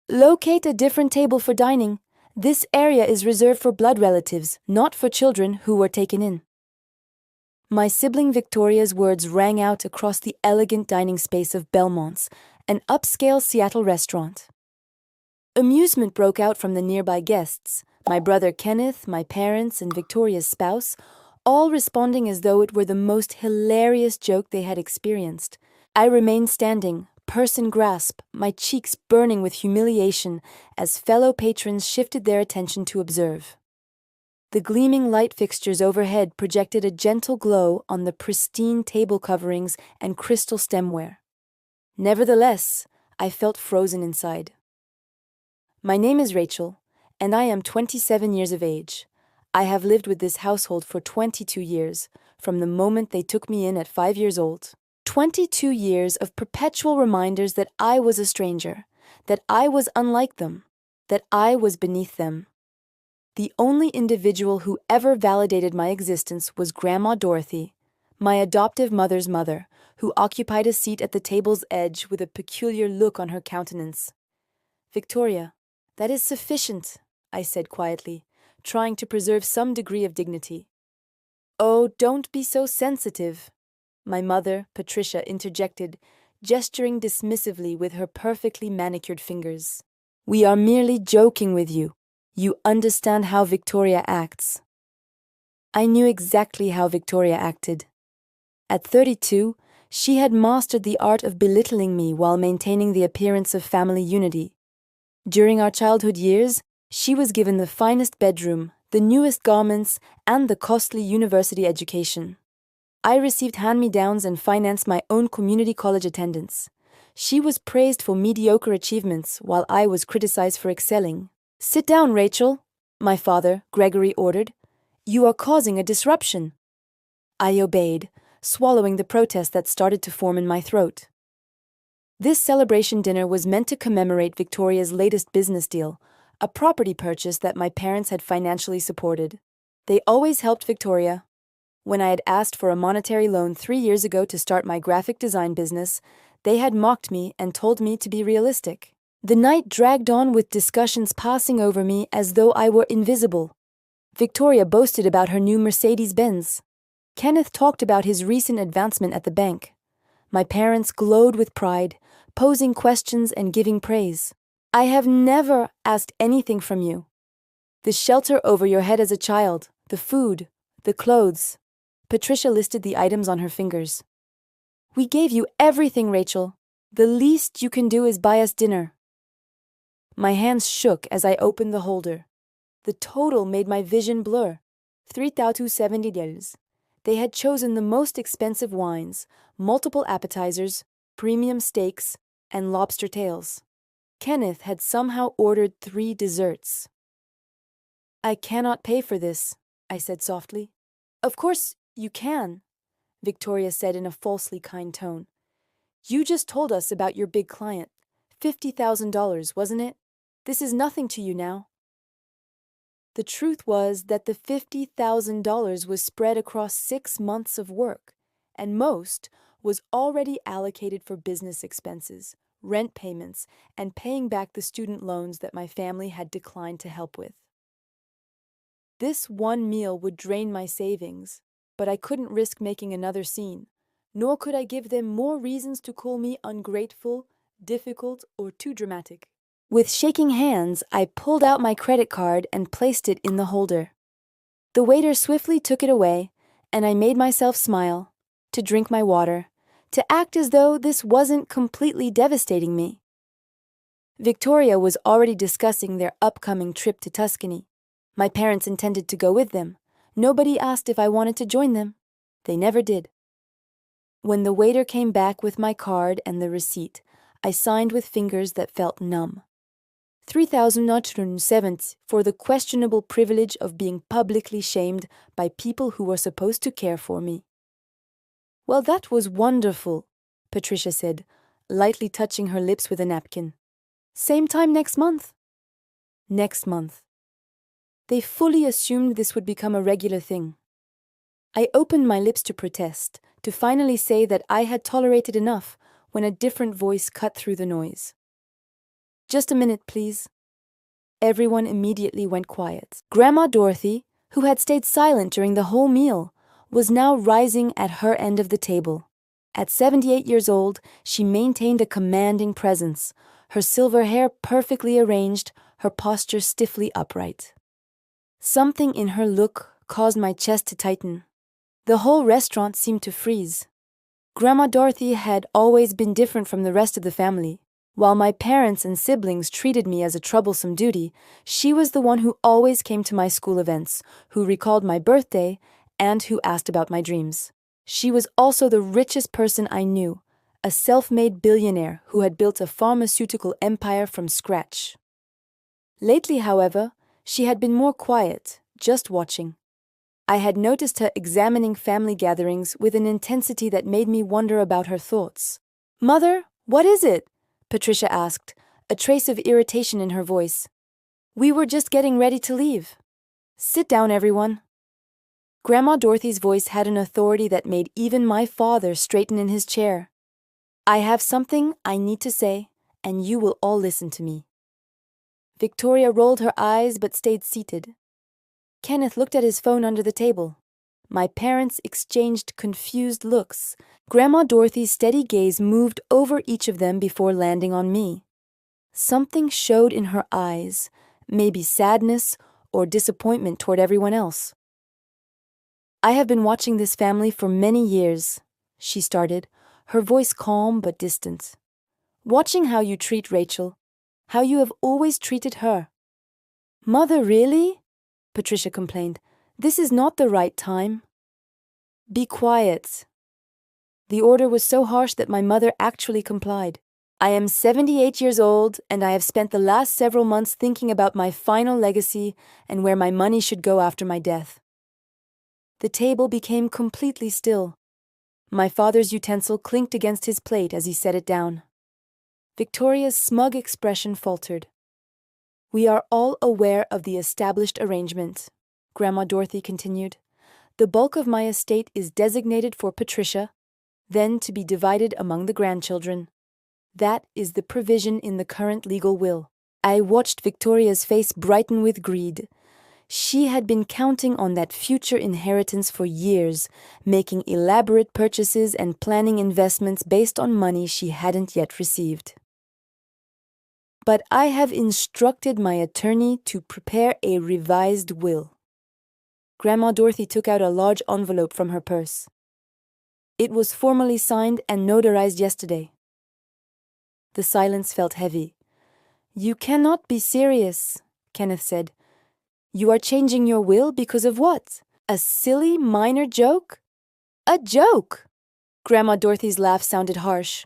Locate a different table for dining. This area is reserved for blood relatives, not for children who were taken in. My sibling Victoria's words rang out across the elegant dining space of Belmont's, an upscale Seattle restaurant. Amusement broke out from the nearby guests, my brother Kenneth, my parents, and Victoria's spouse, all responding as though it were the most hilarious joke they had experienced. I remained standing, purse in grasp, my cheeks burning with humiliation as fellow patrons shifted their attention to observe. The gleaming light fixtures overhead projected a gentle glow on the pristine table coverings and crystal stemware. Nevertheless, I felt frozen inside. My name is Rachel, and I am 27 years of age. I have lived with this household for 22 years, from the moment they took me in at 5 years old. 22 years of perpetual reminders that I was a stranger, that I was unlike them, that I was beneath them. The only individual who ever validated my existence was Grandma Dorothy, my adoptive mother's mother, who occupied a seat at the table's edge with a peculiar look on her countenance. "Victoria, that is sufficient," I said quietly, trying to preserve some degree of dignity. "Oh, don't be so sensitive," my mother, Patricia, interjected, gesturing dismissively with her perfectly manicured fingers. "We are merely joking with you. You understand how Victoria acts." I knew exactly how Victoria acted. At 32, she had mastered the art of belittling me while maintaining the appearance of family unity. During our childhood years, she was given the finest bedroom, the newest garments, and the costly university education. I received hand-me-downs and financed my own community college attendance. She was praised for mediocre achievements while I was criticized for excelling. "Sit down, Rachel," my father, Gregory, ordered. "You are causing a disruption." I obeyed, swallowing the protest that started to form in my throat. This celebration dinner was meant to commemorate Victoria's latest business deal, a property purchase that my parents had financially supported. They always helped Victoria. When I had asked for a monetary loan 3 years ago to start my graphic design business, they had mocked me and told me to be realistic. The night dragged on with discussions passing over me as though I were invisible. Victoria boasted about her new Mercedes-Benz. Kenneth talked about his recent advancement at the bank. My parents glowed with pride, posing questions and giving praise. "I have never asked anything from you. The shelter over your head as a child, the food, the clothes." Patricia listed the items on her fingers. "We gave you everything, Rachel. The least you can do is buy us dinner." My hands shook as I opened the holder. The total made my vision blur. $3,270. They had chosen the most expensive wines, multiple appetizers, premium steaks, and lobster tails. Kenneth had somehow ordered 3 desserts. "I cannot pay for this," I said softly. "Of course you can," Victoria said in a falsely kind tone. "You just told us about your big client. $50,000, wasn't it? This is nothing to you now." The truth was that the $50,000 was spread across 6 months of work, and most was already allocated for business expenses, rent payments, and paying back the student loans that my family had declined to help with. This one meal would drain my savings, but I couldn't risk making another scene, nor could I give them more reasons to call me ungrateful, difficult, or too dramatic. With shaking hands, I pulled out my credit card and placed it in the holder. The waiter swiftly took it away, and I made myself smile, to drink my water, to act as though this wasn't completely devastating me. Victoria was already discussing their upcoming trip to Tuscany. My parents intended to go with them. Nobody asked if I wanted to join them. They never did. When the waiter came back with my card and the receipt, I signed with fingers that felt numb. $3,970 for the questionable privilege of being publicly shamed by people who were supposed to care for me. "Well, that was wonderful," Patricia said, lightly touching her lips with a napkin. "Same time next month?" Next month. They fully assumed this would become a regular thing. I opened my lips to protest, to finally say that I had tolerated enough, when a different voice cut through the noise. Just a minute, please. Everyone immediately went quiet. Grandma Dorothy, who had stayed silent during the whole meal, was now rising at her end of the table. At 78 years old, she maintained a commanding presence, her silver hair perfectly arranged, her posture stiffly upright. Something in her look caused my chest to tighten. The whole restaurant seemed to freeze. Grandma Dorothy had always been different from the rest of the family. While my parents and siblings treated me as a troublesome duty, she was the one who always came to my school events, who recalled my birthday, and who asked about my dreams. She was also the richest person I knew, a self-made billionaire who had built a pharmaceutical empire from scratch. Lately, however, she had been more quiet, just watching. I had noticed her examining family gatherings with an intensity that made me wonder about her thoughts. "Mother, what is it?" Patricia asked, a trace of irritation in her voice. "We were just getting ready to leave. Sit down, everyone." Grandma Dorothy's voice had an authority that made even my father straighten in his chair. "I have something I need to say, and you will all listen to me." Victoria rolled her eyes but stayed seated. Kenneth looked at his phone under the table. My parents exchanged confused looks. Grandma Dorothy's steady gaze moved over each of them before landing on me. Something showed in her eyes, maybe sadness or disappointment toward everyone else. "I have been watching this family for many years," she started, her voice calm but distant. "Watching how you treat Rachel, how you have always treated her." "Mother, really?" Patricia complained. "This is not the right time." "Be quiet." The order was so harsh that my mother actually complied. "I am 78 years old, and I have spent the last several months thinking about my final legacy and where my money should go after my death." The table became completely still. My father's utensil clinked against his plate as he set it down. Victoria's smug expression faltered. "We are all aware of the established arrangement," Grandma Dorothy continued. "The bulk of my estate is designated for Patricia, then to be divided among the grandchildren. That is the provision in the current legal will." I watched Victoria's face brighten with greed. She had been counting on that future inheritance for years, making elaborate purchases and planning investments based on money she hadn't yet received. "But I have instructed my attorney to prepare a revised will." Grandma Dorothy took out a large envelope from her purse. "It was formally signed and notarized yesterday." The silence felt heavy. "You cannot be serious," Kenneth said. "You are changing your will because of what? A silly, minor joke?" "A joke!" Grandma Dorothy's laugh sounded harsh.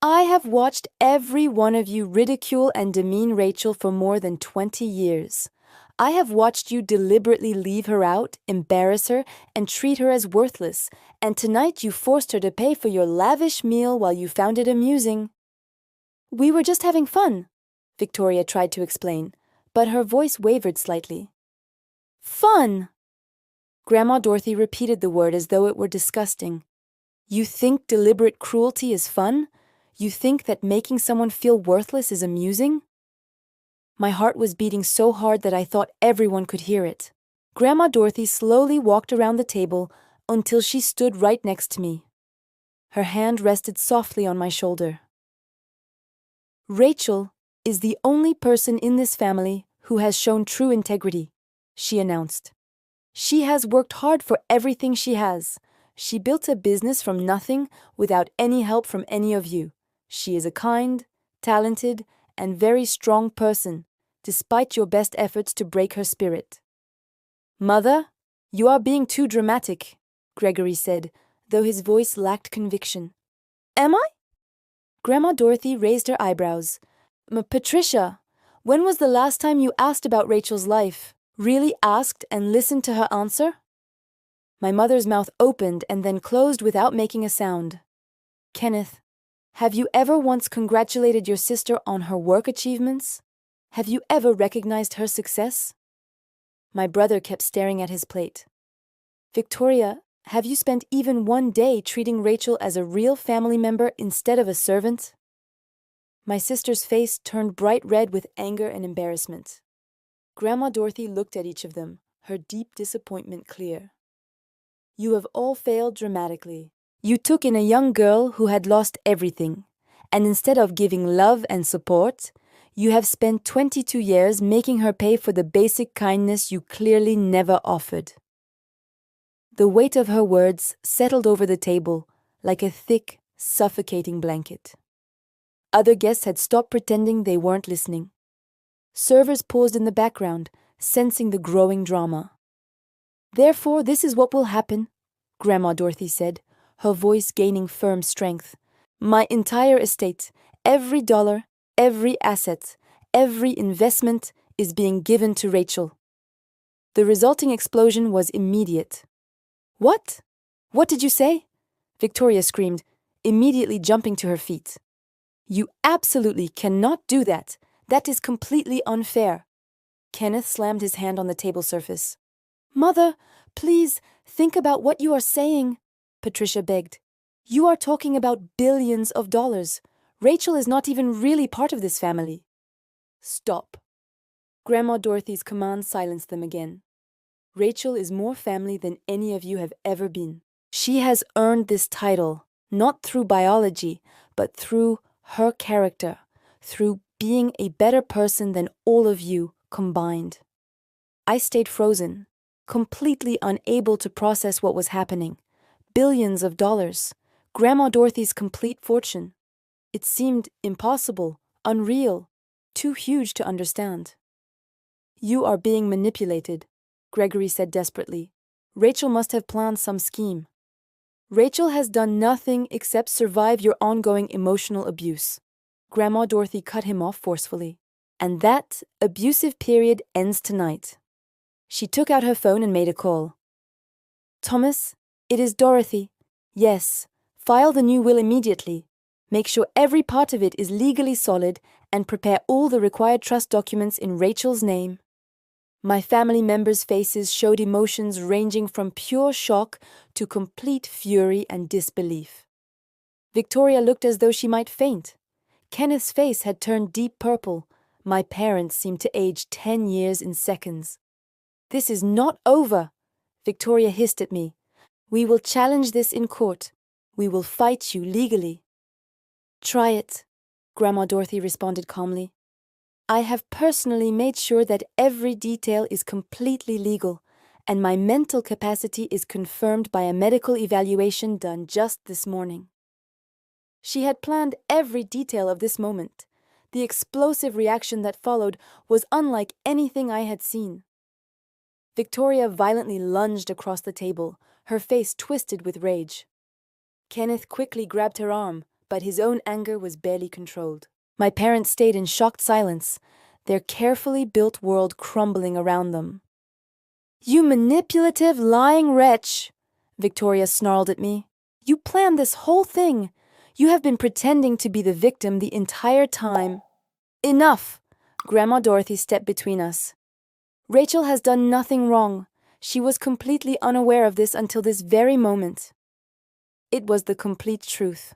"I have watched every one of you ridicule and demean Rachel for more than 20 years. I have watched you deliberately leave her out, embarrass her, and treat her as worthless, and tonight you forced her to pay for your lavish meal while you found it amusing." "We were just having fun," Victoria tried to explain, but her voice wavered slightly. "Fun!" Grandma Dorothy repeated the word as though it were disgusting. "You think deliberate cruelty is fun? You think that making someone feel worthless is amusing?" My heart was beating so hard that I thought everyone could hear it. Grandma Dorothy slowly walked around the table until she stood right next to me. Her hand rested softly on my shoulder. "Rachel is the only person in this family who has shown true integrity," she announced. "She has worked hard for everything she has. She built a business from nothing without any help from any of you. She is a kind, talented, and very strong person, despite your best efforts to break her spirit." "Mother, you are being too dramatic," Gregory said, though his voice lacked conviction. "Am I?" Grandma Dorothy raised her eyebrows. "Patricia, when was the last time you asked about Rachel's life? Really asked and listened to her answer?" My mother's mouth opened and then closed without making a sound. "Kenneth, have you ever once congratulated your sister on her work achievements? Have you ever recognized her success?" My brother kept staring at his plate. "Victoria, have you spent even one day treating Rachel as a real family member instead of a servant?" My sister's face turned bright red with anger and embarrassment. Grandma Dorothy looked at each of them, her deep disappointment clear. You have all failed dramatically. You took in a young girl who had lost everything, and instead of giving love and support, you have spent 22 years making her pay for the basic kindness you clearly never offered. The weight of her words settled over the table like a thick, suffocating blanket. Other guests had stopped pretending they weren't listening. Servers paused in the background, sensing the growing drama. Therefore, this is what will happen, Grandma Dorothy said, her voice gaining firm strength. My entire estate, every dollar, every asset, every investment is being given to Rachel. The resulting explosion was immediate. What? What did you say? Victoria screamed, immediately jumping to her feet. You absolutely cannot do that. That is completely unfair. Kenneth slammed his hand on the table surface. Mother, please, think about what you are saying, Patricia begged. You are talking about billions of dollars. Rachel is not even really part of this family. Stop. Grandma Dorothy's command silenced them again. Rachel is more family than any of you have ever been. She has earned this title, not through biology, but through her character, through being a better person than all of you combined. I stayed frozen, completely unable to process what was happening. Billions of dollars, Grandma Dorothy's complete fortune. It seemed impossible, unreal, too huge to understand. You are being manipulated, Gregory said desperately. Rachel must have planned some scheme. Rachel has done nothing except survive your ongoing emotional abuse. Grandma Dorothy cut him off forcefully. And that abusive period ends tonight. She took out her phone and made a call. Thomas, it is Dorothy. Yes, file the new will immediately. Make sure every part of it is legally solid and prepare all the required trust documents in Rachel's name. My family members' faces showed emotions ranging from pure shock to complete fury and disbelief. Victoria looked as though she might faint. Kenneth's face had turned deep purple. My parents seemed to age 10 years in seconds. This is not over, Victoria hissed at me. We will challenge this in court. We will fight you legally. Try it, Grandma Dorothy responded calmly. I have personally made sure that every detail is completely legal, and my mental capacity is confirmed by a medical evaluation done just this morning. She had planned every detail of this moment. The explosive reaction that followed was unlike anything I had seen. Victoria violently lunged across the table, her face twisted with rage. Kenneth quickly grabbed her arm, but his own anger was barely controlled. My parents stayed in shocked silence, their carefully built world crumbling around them. You manipulative, lying wretch, Victoria snarled at me. You planned this whole thing. You have been pretending to be the victim the entire time. Enough! Grandma Dorothy stepped between us. Rachel has done nothing wrong. She was completely unaware of this until this very moment. It was the complete truth.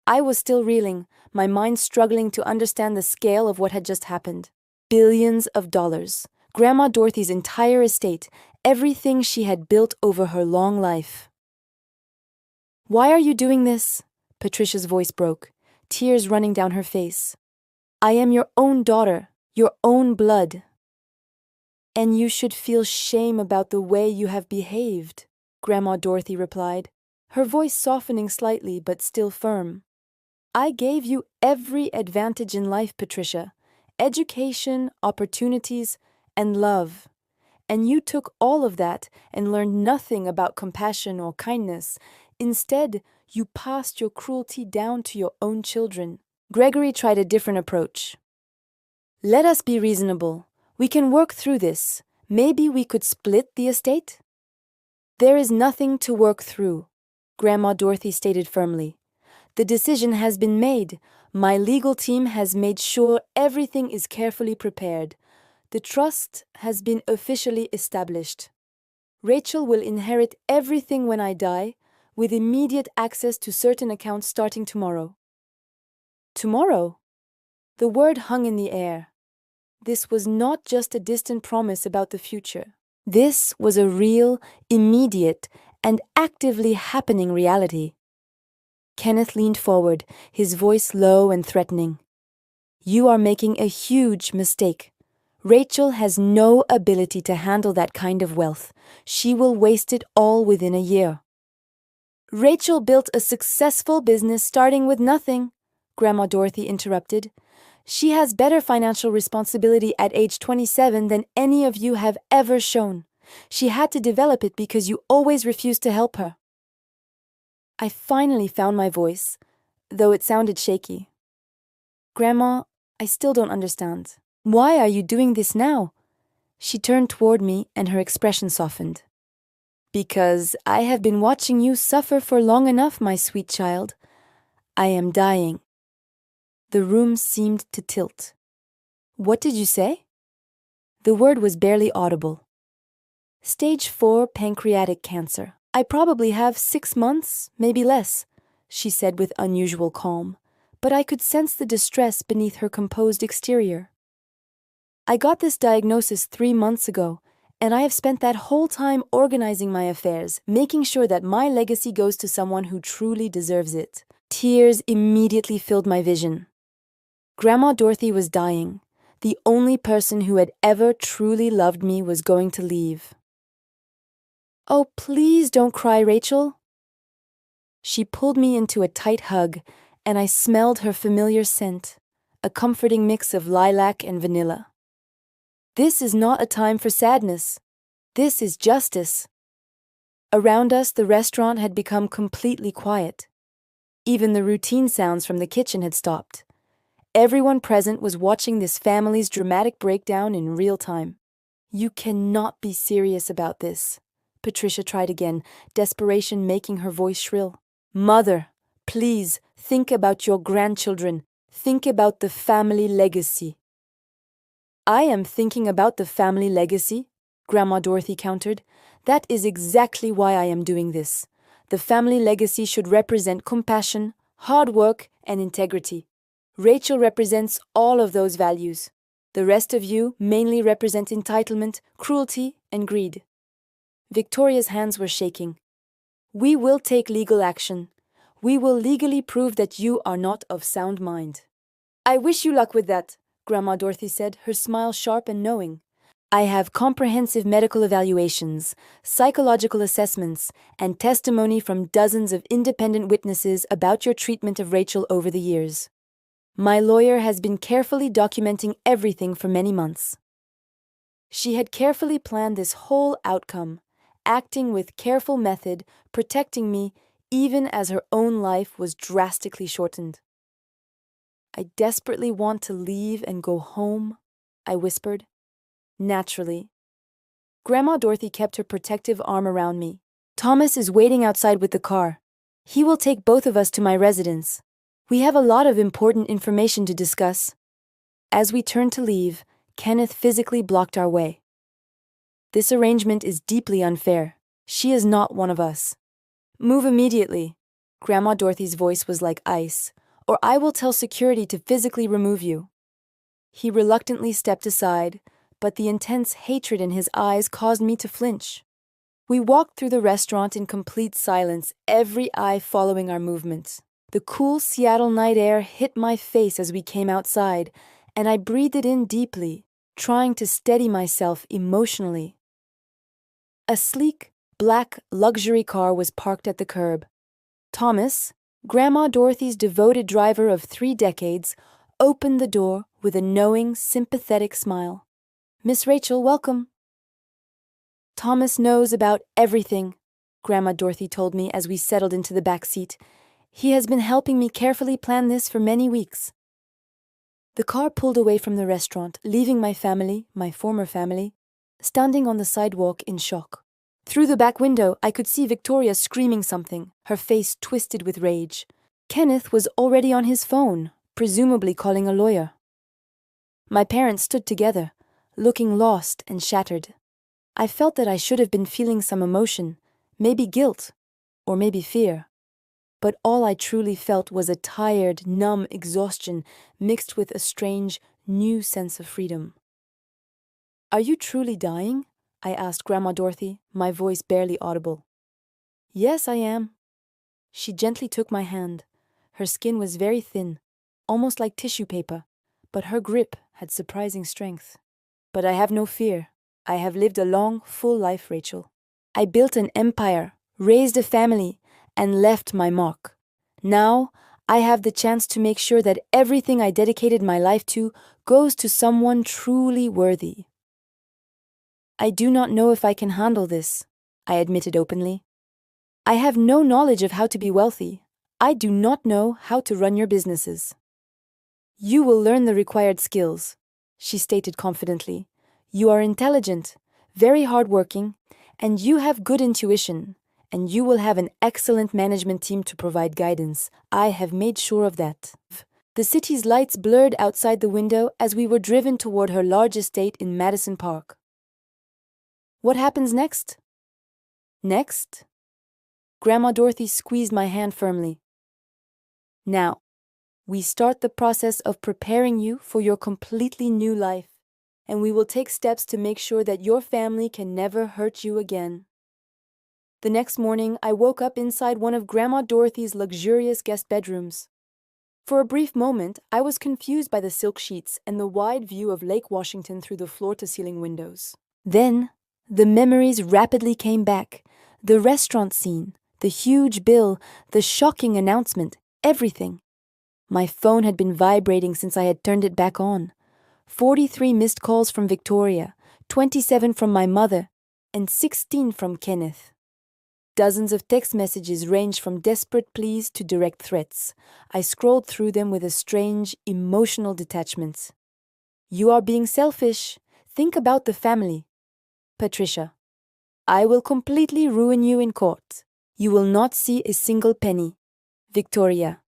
I was still reeling, my mind struggling to understand the scale of what had just happened. Billions of dollars. Grandma Dorothy's entire estate, everything she had built over her long life. Why are you doing this? Patricia's voice broke, tears running down her face. I am your own daughter, your own blood. And you should feel shame about the way you have behaved, Grandma Dorothy replied, her voice softening slightly but still firm. I gave you every advantage in life, Patricia. Education, opportunities, and love. And you took all of that and learned nothing about compassion or kindness. Instead, you passed your cruelty down to your own children. Gregory tried a different approach. Let us be reasonable. We can work through this. Maybe we could split the estate? There is nothing to work through, Grandma Dorothy stated firmly. The decision has been made. My legal team has made sure everything is carefully prepared. The trust has been officially established. Rachel will inherit everything when I die, with immediate access to certain accounts starting tomorrow. Tomorrow? The word hung in the air. This was not just a distant promise about the future. This was a real, immediate, and actively happening reality. Kenneth leaned forward, his voice low and threatening. You are making a huge mistake. Rachel has no ability to handle that kind of wealth. She will waste it all within a year. Rachel built a successful business starting with nothing, Grandma Dorothy interrupted. She has better financial responsibility at age 27 than any of you have ever shown. She had to develop it because you always refused to help her. I finally found my voice, though it sounded shaky. Grandma, I still don't understand. Why are you doing this now? She turned toward me and her expression softened. Because I have been watching you suffer for long enough, my sweet child. I am dying. The room seemed to tilt. What did you say? The word was barely audible. Stage 4 pancreatic cancer. I probably have 6 months, maybe less, she said with unusual calm, but I could sense the distress beneath her composed exterior. I got this diagnosis 3 months ago, and I have spent that whole time organizing my affairs, making sure that my legacy goes to someone who truly deserves it. Tears immediately filled my vision. Grandma Dorothy was dying. The only person who had ever truly loved me was going to leave. Oh, please don't cry, Rachel. She pulled me into a tight hug, and I smelled her familiar scent, a comforting mix of lilac and vanilla. This is not a time for sadness. This is justice. Around us, the restaurant had become completely quiet. Even the routine sounds from the kitchen had stopped. Everyone present was watching this family's dramatic breakdown in real time. You cannot be serious about this, Patricia tried again, desperation making her voice shrill. Mother, please, think about your grandchildren. Think about the family legacy. I am thinking about the family legacy, Grandma Dorothy countered. That is exactly why I am doing this. The family legacy should represent compassion, hard work, and integrity. Rachel represents all of those values. The rest of you mainly represent entitlement, cruelty, and greed. Victoria's hands were shaking. We will take legal action. We will legally prove that you are not of sound mind. I wish you luck with that, Grandma Dorothy said, her smile sharp and knowing. I have comprehensive medical evaluations, psychological assessments, and testimony from dozens of independent witnesses about your treatment of Rachel over the years. My lawyer has been carefully documenting everything for many months. She had carefully planned this whole outcome, acting with careful method, protecting me even as her own life was drastically shortened. I desperately want to leave and go home, I whispered. Naturally. Grandma Dorothy kept her protective arm around me. Thomas is waiting outside with the car. He will take both of us to my residence. We have a lot of important information to discuss. As we turned to leave, Kenneth physically blocked our way. This arrangement is deeply unfair. She is not one of us. Move immediately. Grandma Dorothy's voice was like ice, or I will tell security to physically remove you. He reluctantly stepped aside, but the intense hatred in his eyes caused me to flinch. We walked through the restaurant in complete silence, every eye following our movements. The cool Seattle night air hit my face as we came outside, and I breathed it in deeply, trying to steady myself emotionally. A sleek, black luxury car was parked at the curb. Thomas, Grandma Dorothy's devoted driver of 3 decades, opened the door with a knowing, sympathetic smile. Miss Rachel, welcome. Thomas knows about everything, Grandma Dorothy told me as we settled into the back seat. He has been helping me carefully plan this for many weeks. The car pulled away from the restaurant, leaving my family, my former family, standing on the sidewalk in shock. Through the back window, I could see Victoria screaming something, her face twisted with rage. Kenneth was already on his phone, presumably calling a lawyer. My parents stood together, looking lost and shattered. I felt that I should have been feeling some emotion, maybe guilt, or maybe fear. but all I truly felt was a tired, numb exhaustion mixed with a strange, new sense of freedom. "Are you truly dying?" I asked Grandma Dorothy, my voice barely audible. "Yes, I am." She gently took my hand. Her skin was very thin, almost like tissue paper, but her grip had surprising strength. "But I have no fear. I have lived a long, full life, Rachel. I built an empire, raised a family, and left my mark. Now, I have the chance to make sure that everything I dedicated my life to goes to someone truly worthy." "I do not know if I can handle this," I admitted openly. "I have no knowledge of how to be wealthy. I do not know how to run your businesses." "You will learn the required skills," she stated confidently. "You are intelligent, very hardworking, and you have good intuition, and you will have an excellent management team to provide guidance. I have made sure of that." The city's lights blurred outside the window as we were driven toward her large estate in Madison Park. "What happens next?" "Next?" Grandma Dorothy squeezed my hand firmly. "Now, we start the process of preparing you for your completely new life, and we will take steps to make sure that your family can never hurt you again." The next morning, I woke up inside one of Grandma Dorothy's luxurious guest bedrooms. For a brief moment, I was confused by the silk sheets and the wide view of Lake Washington through the floor-to-ceiling windows. Then, the memories rapidly came back. The restaurant scene, the huge bill, the shocking announcement, everything. My phone had been vibrating since I had turned it back on. 43 missed calls from Victoria, 27 from my mother, and 16 from Kenneth. Dozens of text messages ranged from desperate pleas to direct threats. I scrolled through them with a strange, emotional detachment. "You are being selfish. Think about the family." Patricia. "I will completely ruin you in court. You will not see a single penny." Victoria.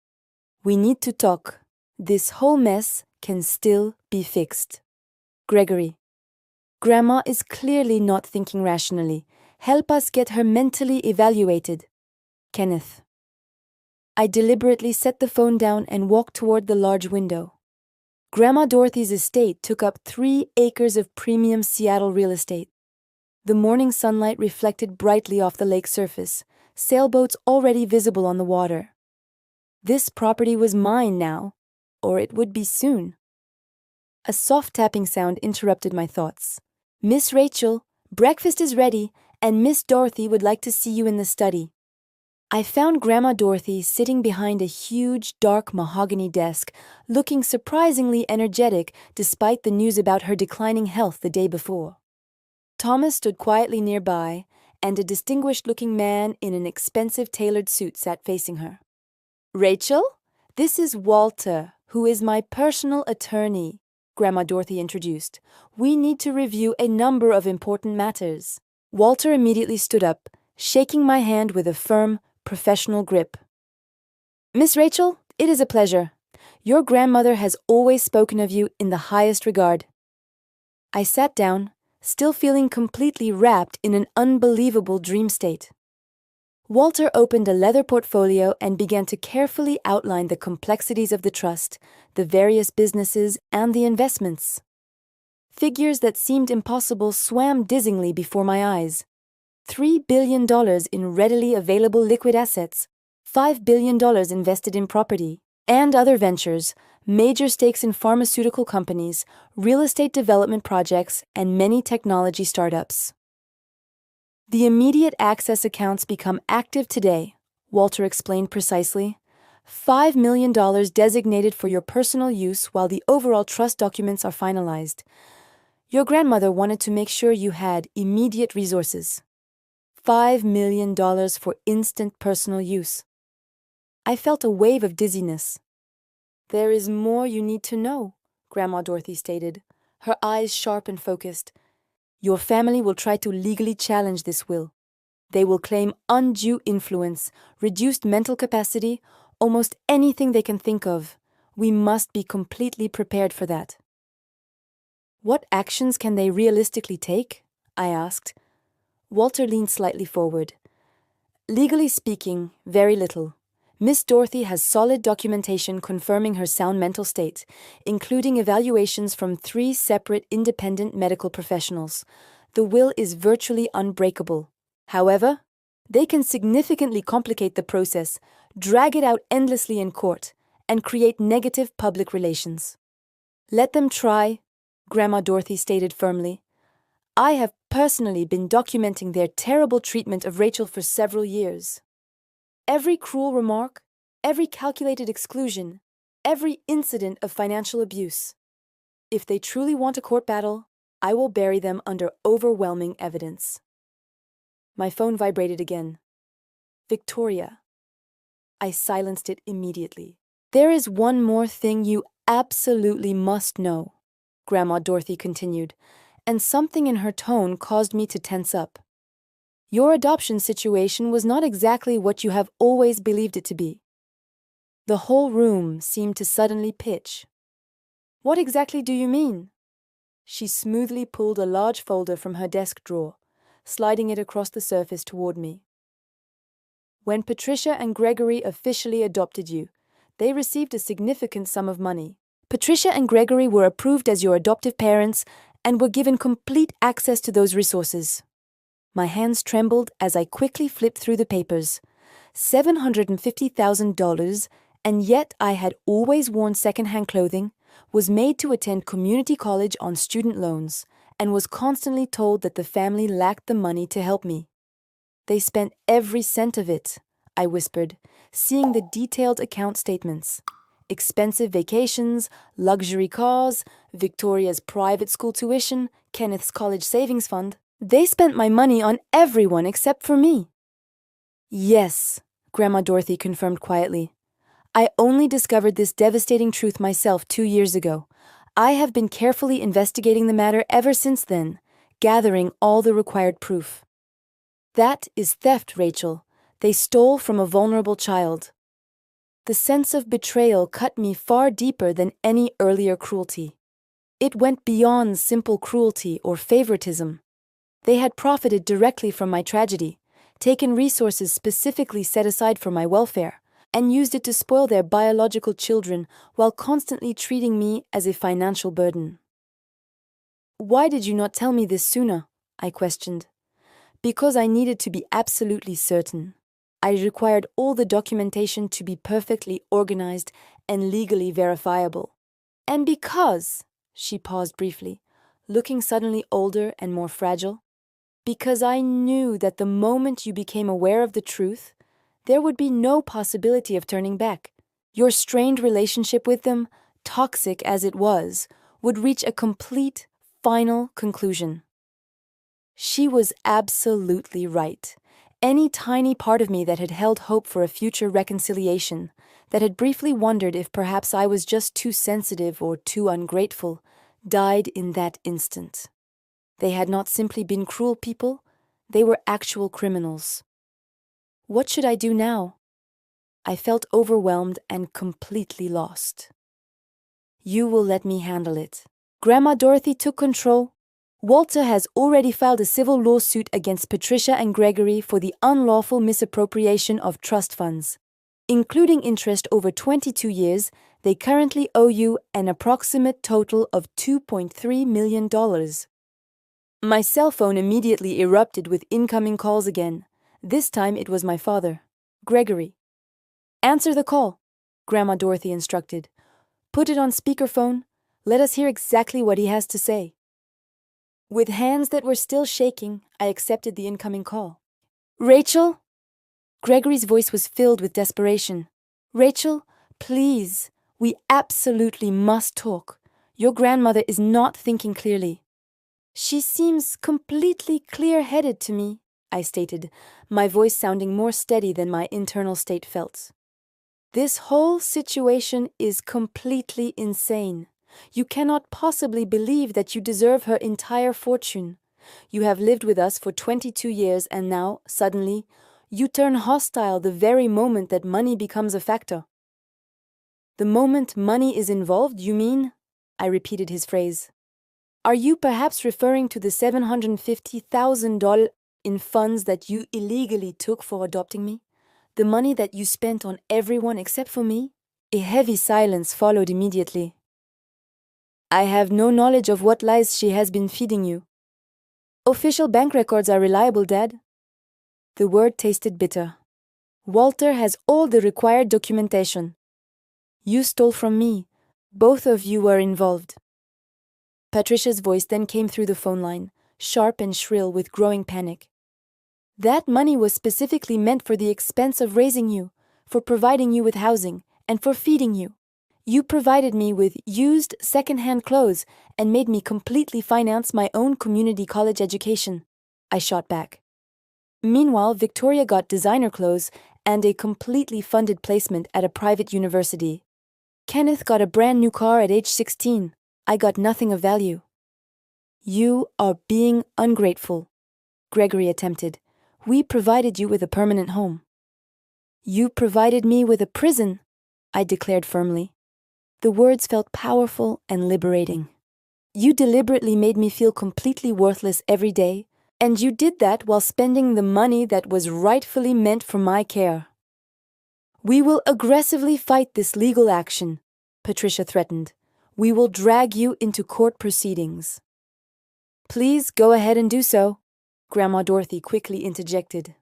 "We need to talk. This whole mess can still be fixed." Gregory. "Grandma is clearly not thinking rationally. Help us get her mentally evaluated." Kenneth. I deliberately set the phone down and walked toward the large window. Grandma Dorothy's estate took up 3 acres of premium Seattle real estate. The morning sunlight reflected brightly off the lake surface, sailboats already visible on the water. This property was mine now, or it would be soon. A soft tapping sound interrupted my thoughts. "Miss Rachel, breakfast is ready, and Miss Dorothy would like to see you in the study." I found Grandma Dorothy sitting behind a huge, dark mahogany desk, looking surprisingly energetic despite the news about her declining health the day before. Thomas stood quietly nearby, and a distinguished-looking man in an expensive tailored suit sat facing her. "Rachel, this is Walter, who is my personal attorney," Grandma Dorothy introduced. "We need to review a number of important matters." Walter immediately stood up, shaking my hand with a firm, professional grip. "Miss Rachel, it is a pleasure. Your grandmother has always spoken of you in the highest regard." I sat down, still feeling completely wrapped in an unbelievable dream state. Walter opened a leather portfolio and began to carefully outline the complexities of the trust, the various businesses, and the investments. Figures that seemed impossible swam dizzyingly before my eyes. $3 billion in readily available liquid assets, $5 billion invested in property and other ventures, major stakes in pharmaceutical companies, real estate development projects, and many technology startups. "The immediate access accounts become active today," Walter explained precisely. $5 million designated for your personal use while the overall trust documents are finalized. Your grandmother wanted to make sure you had immediate resources. $5 million for instant personal use. I felt a wave of dizziness. "There is more you need to know," Grandma Dorothy stated, her eyes sharp and focused. "Your family will try to legally challenge this will. They will claim undue influence, reduced mental capacity, almost anything they can think of. We must be completely prepared for that." "What actions can they realistically take?" I asked. Walter leaned slightly forward. "Legally speaking, very little. Miss Dorothy has solid documentation confirming her sound mental state, including evaluations from 3 separate independent medical professionals. The will is virtually unbreakable. However, they can significantly complicate the process, drag it out endlessly in court, and create negative public relations. Let them try, Grandma Dorothy stated firmly. I have personally been documenting their terrible treatment of Rachel for several years. Every cruel remark, every calculated exclusion, every incident of financial abuse. If they truly want a court battle, I will bury them under overwhelming evidence. My phone vibrated again. Victoria. I silenced it immediately. There is one more thing you absolutely must know, Grandma Dorothy continued, and something in her tone caused me to tense up. Your adoption situation was not exactly what you have always believed it to be. The whole room seemed to suddenly pitch. What exactly do you mean? She smoothly pulled a large folder from her desk drawer, sliding it across the surface toward me. When Patricia and Gregory officially adopted you, they received a significant sum of money. Patricia and Gregory were approved as your adoptive parents and were given complete access to those resources. My hands trembled as I quickly flipped through the papers. $750,000, and yet I had always worn second-hand clothing, was made to attend community college on student loans, and was constantly told that the family lacked the money to help me. They spent every cent of it, I whispered, seeing the detailed account statements. Expensive vacations, luxury cars, Victoria's private school tuition, Kenneth's college savings fund. They spent my money on everyone except for me. Yes, Grandma Dorothy confirmed quietly. I only discovered this devastating truth myself 2 years ago. I have been carefully investigating the matter ever since then, gathering all the required proof. That is theft, Rachel. They stole from a vulnerable child. The sense of betrayal cut me far deeper than any earlier cruelty. It went beyond simple cruelty or favoritism. They had profited directly from my tragedy, taken resources specifically set aside for my welfare, and used it to spoil their biological children while constantly treating me as a financial burden. Why did you not tell me this sooner? I questioned. Because I needed to be absolutely certain. I required all the documentation to be perfectly organized and legally verifiable. And because, she paused briefly, looking suddenly older and more fragile, because I knew that the moment you became aware of the truth, there would be no possibility of turning back. Your strained relationship with them, toxic as it was, would reach a complete, final conclusion. She was absolutely right. Any tiny part of me that had held hope for a future reconciliation, that had briefly wondered if perhaps I was just too sensitive or too ungrateful, died in that instant. They had not simply been cruel people, they were actual criminals. What should I do now? I felt overwhelmed and completely lost. You will let me handle it. Grandma Dorothy took control. Walter has already filed a civil lawsuit against Patricia and Gregory for the unlawful misappropriation of trust funds. Including interest over 22 years, they currently owe you an approximate total of $2.3 million. My cell phone immediately erupted with incoming calls again. This time it was my father, Gregory. Answer the call, Grandma Dorothy instructed. Put it on speakerphone. Let us hear exactly what he has to say. With hands that were still shaking, I accepted the incoming call. Rachel? Gregory's voice was filled with desperation. Rachel, please, we absolutely must talk. Your grandmother is not thinking clearly. She seems completely clear-headed to me, I stated, my voice sounding more steady than my internal state felt. This whole situation is completely insane. You cannot possibly believe that you deserve her entire fortune. You have lived with us for 22 years and now, suddenly, you turn hostile the very moment that money becomes a factor. The moment money is involved, you mean? I repeated his phrase. Are you perhaps referring to the $750,000 in funds that you illegally took for adopting me? The money that you spent on everyone except for me? A heavy silence followed immediately. I have no knowledge of what lies she has been feeding you. Official bank records are reliable, Dad. The word tasted bitter. Walter has all the required documentation. You stole from me. Both of you were involved. Patricia's voice then came through the phone line, sharp and shrill with growing panic. That money was specifically meant for the expense of raising you, for providing you with housing, and for feeding you. You provided me with used, second-hand clothes and made me completely finance my own community college education. I shot back. Meanwhile, Victoria got designer clothes and a completely funded placement at a private university. Kenneth got a brand new car at age 16. I got nothing of value. You are being ungrateful, Gregory attempted. We provided you with a permanent home. You provided me with a prison, I declared firmly. The words felt powerful and liberating. You deliberately made me feel completely worthless every day, and you did that while spending the money that was rightfully meant for my care. We will aggressively fight this legal action, Patricia threatened. We will drag you into court proceedings. Please go ahead and do so, Grandma Dorothy quickly interjected.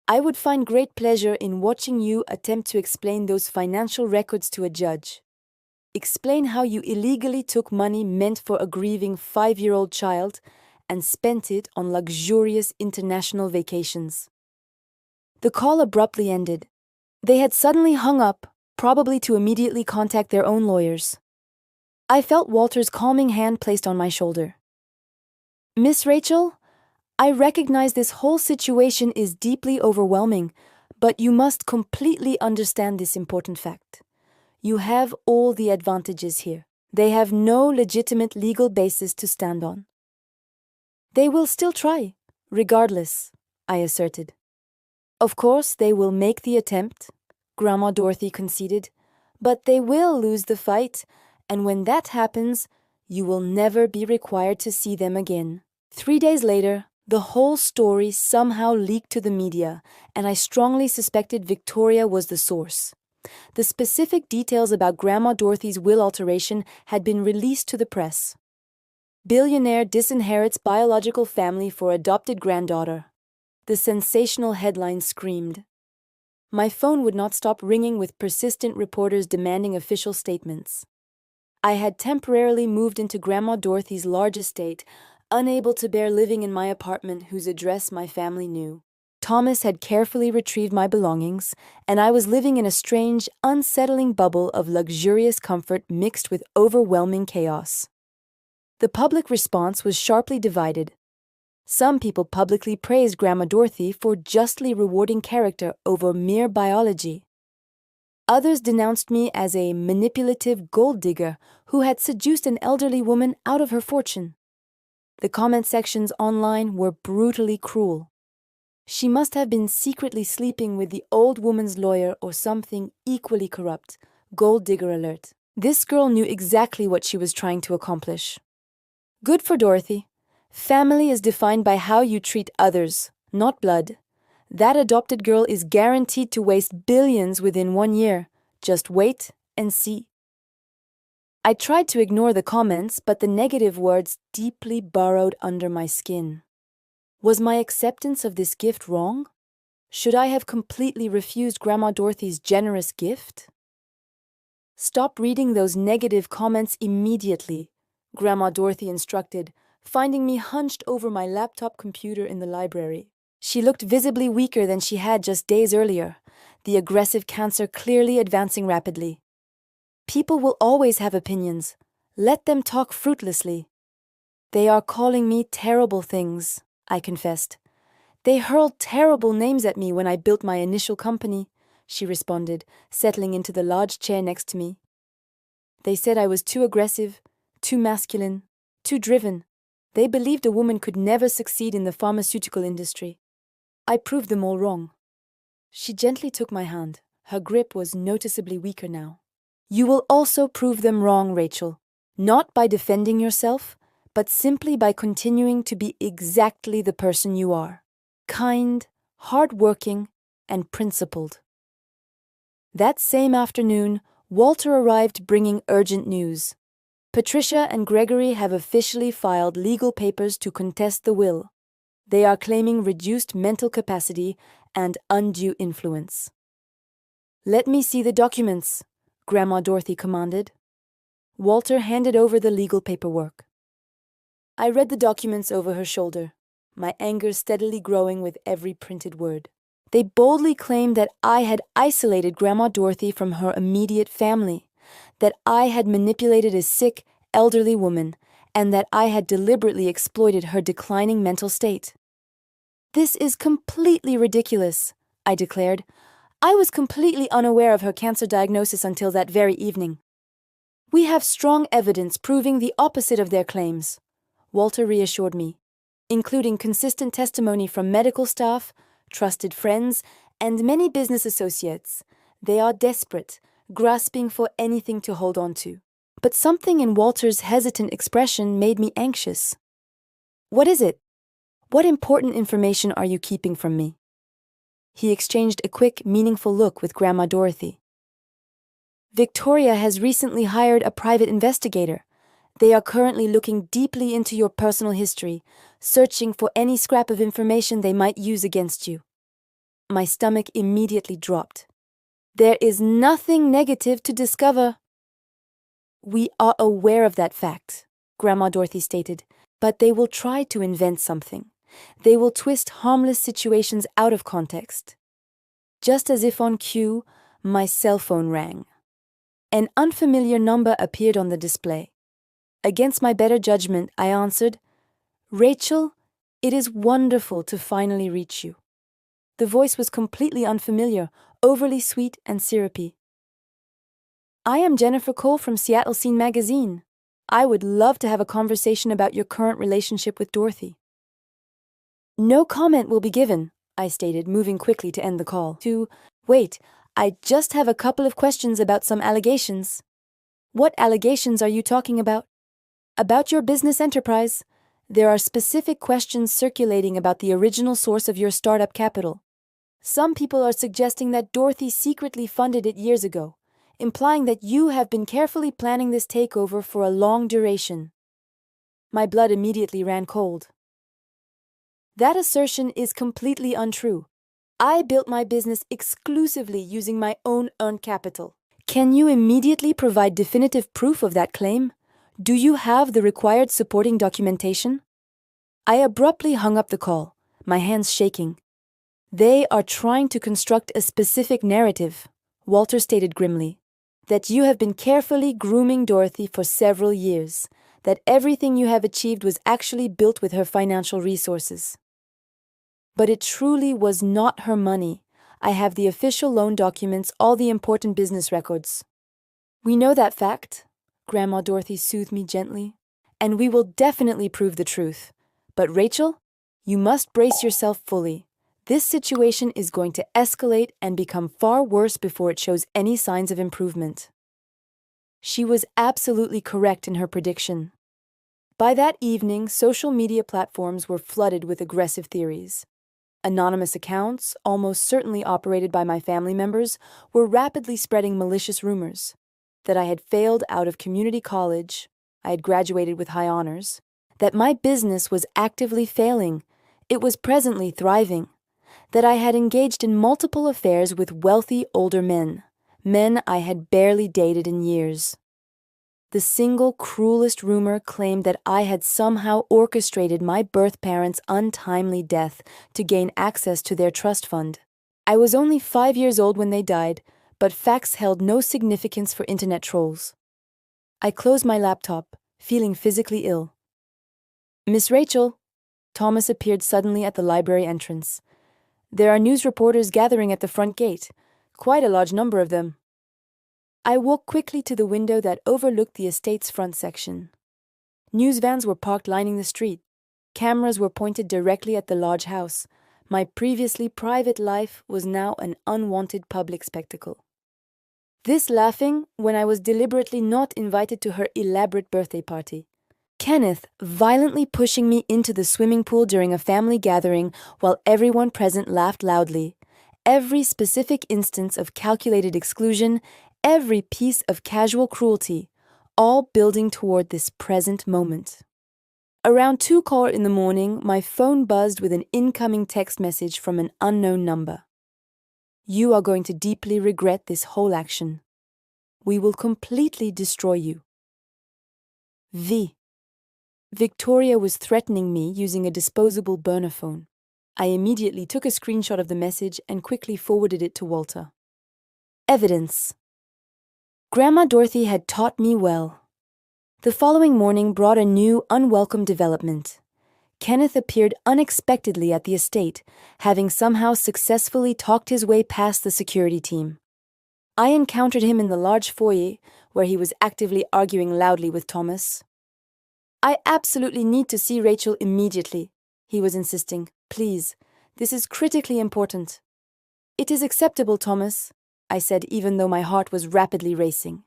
I would find great pleasure in watching you attempt to explain those financial records to a judge. Explain how you illegally took money meant for a grieving 5-year-old child and spent it on luxurious international vacations. The call abruptly ended. They had suddenly hung up, probably to immediately contact their own lawyers. I felt Walter's calming hand placed on my shoulder. Miss Rachel, I recognize this whole situation is deeply overwhelming, but you must completely understand this important fact. You have all the advantages here. They have no legitimate legal basis to stand on. They will still try, regardless, I asserted. Of course, they will make the attempt, Grandma Dorothy conceded, but they will lose the fight, and when that happens, you will never be required to see them again. 3 days later, the whole story somehow leaked to the media, and I strongly suspected Victoria was the source. The specific details about Grandma Dorothy's will alteration had been released to the press. Billionaire disinherits biological family for adopted granddaughter. The sensational headline screamed. My phone would not stop ringing with persistent reporters demanding official statements. I had temporarily moved into Grandma Dorothy's large estate, unable to bear living in my apartment whose address my family knew. Thomas had carefully retrieved my belongings, and I was living in a strange, unsettling bubble of luxurious comfort mixed with overwhelming chaos. The public response was sharply divided. Some people publicly praised Grandma Dorothy for justly rewarding character over mere biology. Others denounced me as a manipulative gold digger who had seduced an elderly woman out of her fortune. The comment sections online were brutally cruel. She must have been secretly sleeping with the old woman's lawyer or something equally corrupt. Gold digger alert. This girl knew exactly what she was trying to accomplish. Good for Dorothy. Family is defined by how you treat others, not blood. That adopted girl is guaranteed to waste billions within 1 year. Just wait and see. I tried to ignore the comments, but the negative words deeply burrowed under my skin. Was my acceptance of this gift wrong? Should I have completely refused Grandma Dorothy's generous gift? Stop reading those negative comments immediately, Grandma Dorothy instructed, finding me hunched over my laptop computer in the library. She looked visibly weaker than she had just days earlier, the aggressive cancer clearly advancing rapidly. People will always have opinions. Let them talk fruitlessly. They are calling me terrible things, I confessed. They hurled terrible names at me when I built my initial company, she responded, settling into the large chair next to me. They said I was too aggressive, too masculine, too driven. They believed a woman could never succeed in the pharmaceutical industry. I proved them all wrong. She gently took my hand. Her grip was noticeably weaker now. You will also prove them wrong, Rachel, not by defending yourself, but simply by continuing to be exactly the person you are. Kind, hard-working, and principled. That same afternoon, Walter arrived bringing urgent news. Patricia and Gregory have officially filed legal papers to contest the will. They are claiming reduced mental capacity and undue influence. "Let me see the documents," Grandma Dorothy commanded. Walter handed over the legal paperwork. I read the documents over her shoulder, my anger steadily growing with every printed word. They boldly claimed that I had isolated Grandma Dorothy from her immediate family, that I had manipulated a sick, elderly woman, and that I had deliberately exploited her declining mental state. "This is completely ridiculous," I declared. "I was completely unaware of her cancer diagnosis until that very evening." "We have strong evidence proving the opposite of their claims," Walter reassured me, including consistent testimony from medical staff, trusted friends, and many business associates. They are desperate, grasping for anything to hold on to. But something in Walter's hesitant expression made me anxious. "What is it? What important information are you keeping from me?" He exchanged a quick, meaningful look with Grandma Dorothy. "Victoria has recently hired a private investigator. They are currently looking deeply into your personal history, searching for any scrap of information they might use against you." My stomach immediately dropped. "There is nothing negative to discover." "We are aware of that fact," Grandma Dorothy stated, "but they will try to invent something. They will twist harmless situations out of context." Just as if on cue, my cell phone rang. An unfamiliar number appeared on the display. Against my better judgment, I answered, "Rachel, it is wonderful to finally reach you." The voice was completely unfamiliar, overly sweet and syrupy. "I am Jennifer Cole from Seattle Scene Magazine. I would love to have a conversation about your current relationship with Dorothy." "No comment will be given," I stated, moving quickly to end the call. Wait, I just have a couple of questions about some allegations." "What allegations are you talking about?" "About your business enterprise. There are specific questions circulating about the original source of your startup capital. Some people are suggesting that Dorothy secretly funded it years ago, implying that you have been carefully planning this takeover for a long duration." My blood immediately ran cold. "That assertion is completely untrue. I built my business exclusively using my own earned capital." "Can you immediately provide definitive proof of that claim? Do you have the required supporting documentation?" I abruptly hung up the call, my hands shaking. "They are trying to construct a specific narrative," Walter stated grimly, "that you have been carefully grooming Dorothy for several years, that everything you have achieved was actually built with her financial resources." But it truly was not her money. I have the official loan documents, all the important business records. "We know that fact," Grandma Dorothy soothed me gently, "and we will definitely prove the truth. But Rachel, you must brace yourself fully. This situation is going to escalate and become far worse before it shows any signs of improvement." She was absolutely correct in her prediction. By that evening, social media platforms were flooded with aggressive theories. Anonymous accounts, almost certainly operated by my family members, were rapidly spreading malicious rumors. That I had failed out of community college, I had graduated with high honors, that my business was actively failing, it was presently thriving, that I had engaged in multiple affairs with wealthy older men I had barely dated in years. The single cruelest rumor claimed that I had somehow orchestrated my birth parents' untimely death to gain access to their trust fund. I was only 5 years old when they died, but facts held no significance for internet trolls. I closed my laptop, feeling physically ill. "Miss Rachel," Thomas appeared suddenly at the library entrance. "There are news reporters gathering at the front gate, quite a large number of them." I walked quickly to the window that overlooked the estate's front section. News vans were parked lining the street. Cameras were pointed directly at the large house. My previously private life was now an unwanted public spectacle. This laughing when I was deliberately not invited to her elaborate birthday party. Kenneth violently pushing me into the swimming pool during a family gathering while everyone present laughed loudly. every specific instance of calculated exclusion, every piece of casual cruelty, all building toward this present moment. Around 2:00 in the morning, my phone buzzed with an incoming text message from an unknown number. You are going to deeply regret this whole action. We will completely destroy you. V. Victoria was threatening me using a disposable burner phone. I immediately took a screenshot of the message and quickly forwarded it to Walter. Evidence. Grandma Dorothy had taught me well. The following morning brought a new, unwelcome development. Kenneth appeared unexpectedly at the estate, having somehow successfully talked his way past the security team. I encountered him in the large foyer, where he was actively arguing loudly with Thomas. I absolutely need to see Rachel immediately, he was insisting. Please, this is critically important. It is acceptable, Thomas, I said, even though my heart was rapidly racing.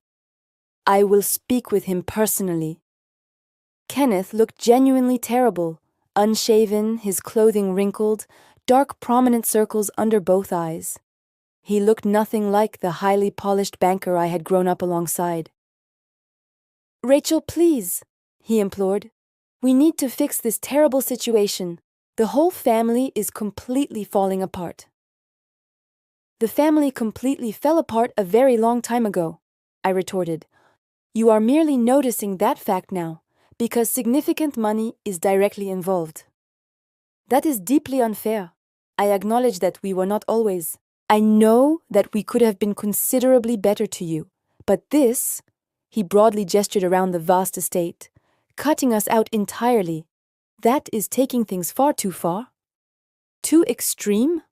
I will speak with him personally. Kenneth looked genuinely terrible, unshaven, his clothing wrinkled, dark prominent circles under both eyes. He looked nothing like the highly polished banker I had grown up alongside. Rachel, please, he implored. We need to fix this terrible situation. The whole family is completely falling apart. The family completely fell apart a very long time ago, I retorted. You are merely noticing that fact now, because significant money is directly involved. That is deeply unfair. I acknowledge that we were not always. I know that we could have been considerably better to you, but this, he broadly gestured around the vast estate, cutting us out entirely, that is taking things far too far. Too extreme?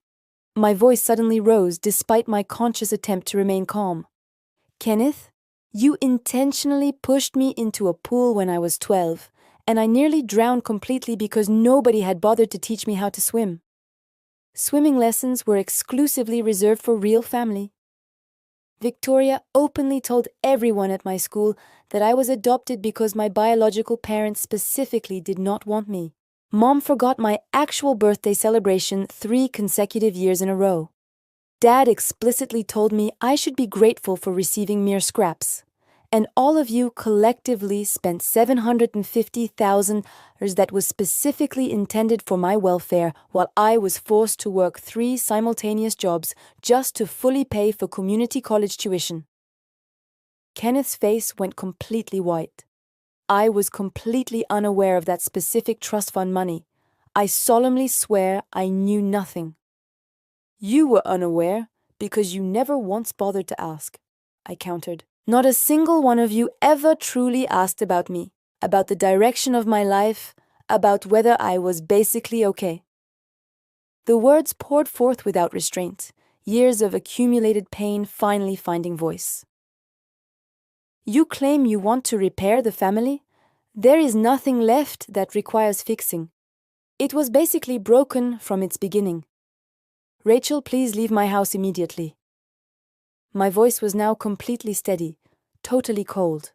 My voice suddenly rose despite my conscious attempt to remain calm. Kenneth, you intentionally pushed me into a pool when I was 12, and I nearly drowned completely because nobody had bothered to teach me how to swim. Swimming lessons were exclusively reserved for real family. Victoria openly told everyone at my school that I was adopted because my biological parents specifically did not want me. Mom forgot my actual birthday celebration 3 consecutive years in a row. Dad explicitly told me I should be grateful for receiving mere scraps. And all of you collectively spent $750,000 that was specifically intended for my welfare while I was forced to work 3 simultaneous jobs just to fully pay for community college tuition. Kenneth's face went completely white. I was completely unaware of that specific trust fund money. I solemnly swear I knew nothing. You were unaware because you never once bothered to ask, I countered. Not a single one of you ever truly asked about me, about the direction of my life, about whether I was basically okay. The words poured forth without restraint, years of accumulated pain finally finding voice. You claim you want to repair the family? There is nothing left that requires fixing. It was basically broken from its beginning. Rachel, please leave my house immediately. My voice was now completely steady, totally cold.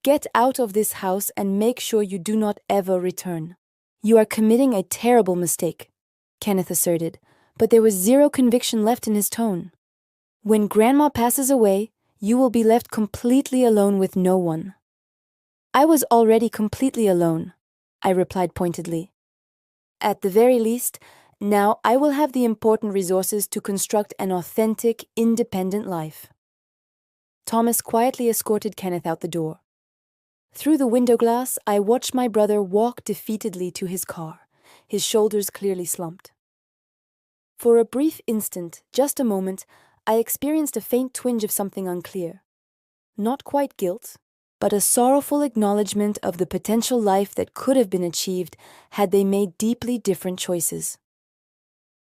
Get out of this house and make sure you do not ever return. You are committing a terrible mistake, Kenneth asserted, but there was zero conviction left in his tone. When Grandma passes away, you will be left completely alone with no one. I was already completely alone, I replied pointedly. At the very least, now I will have the important resources to construct an authentic, independent life. Thomas quietly escorted Kenneth out the door. Through the window glass, I watched my brother walk defeatedly to his car, his shoulders clearly slumped. For a brief instant, just a moment, I experienced a faint twinge of something unclear. Not quite guilt, but a sorrowful acknowledgement of the potential life that could have been achieved had they made deeply different choices.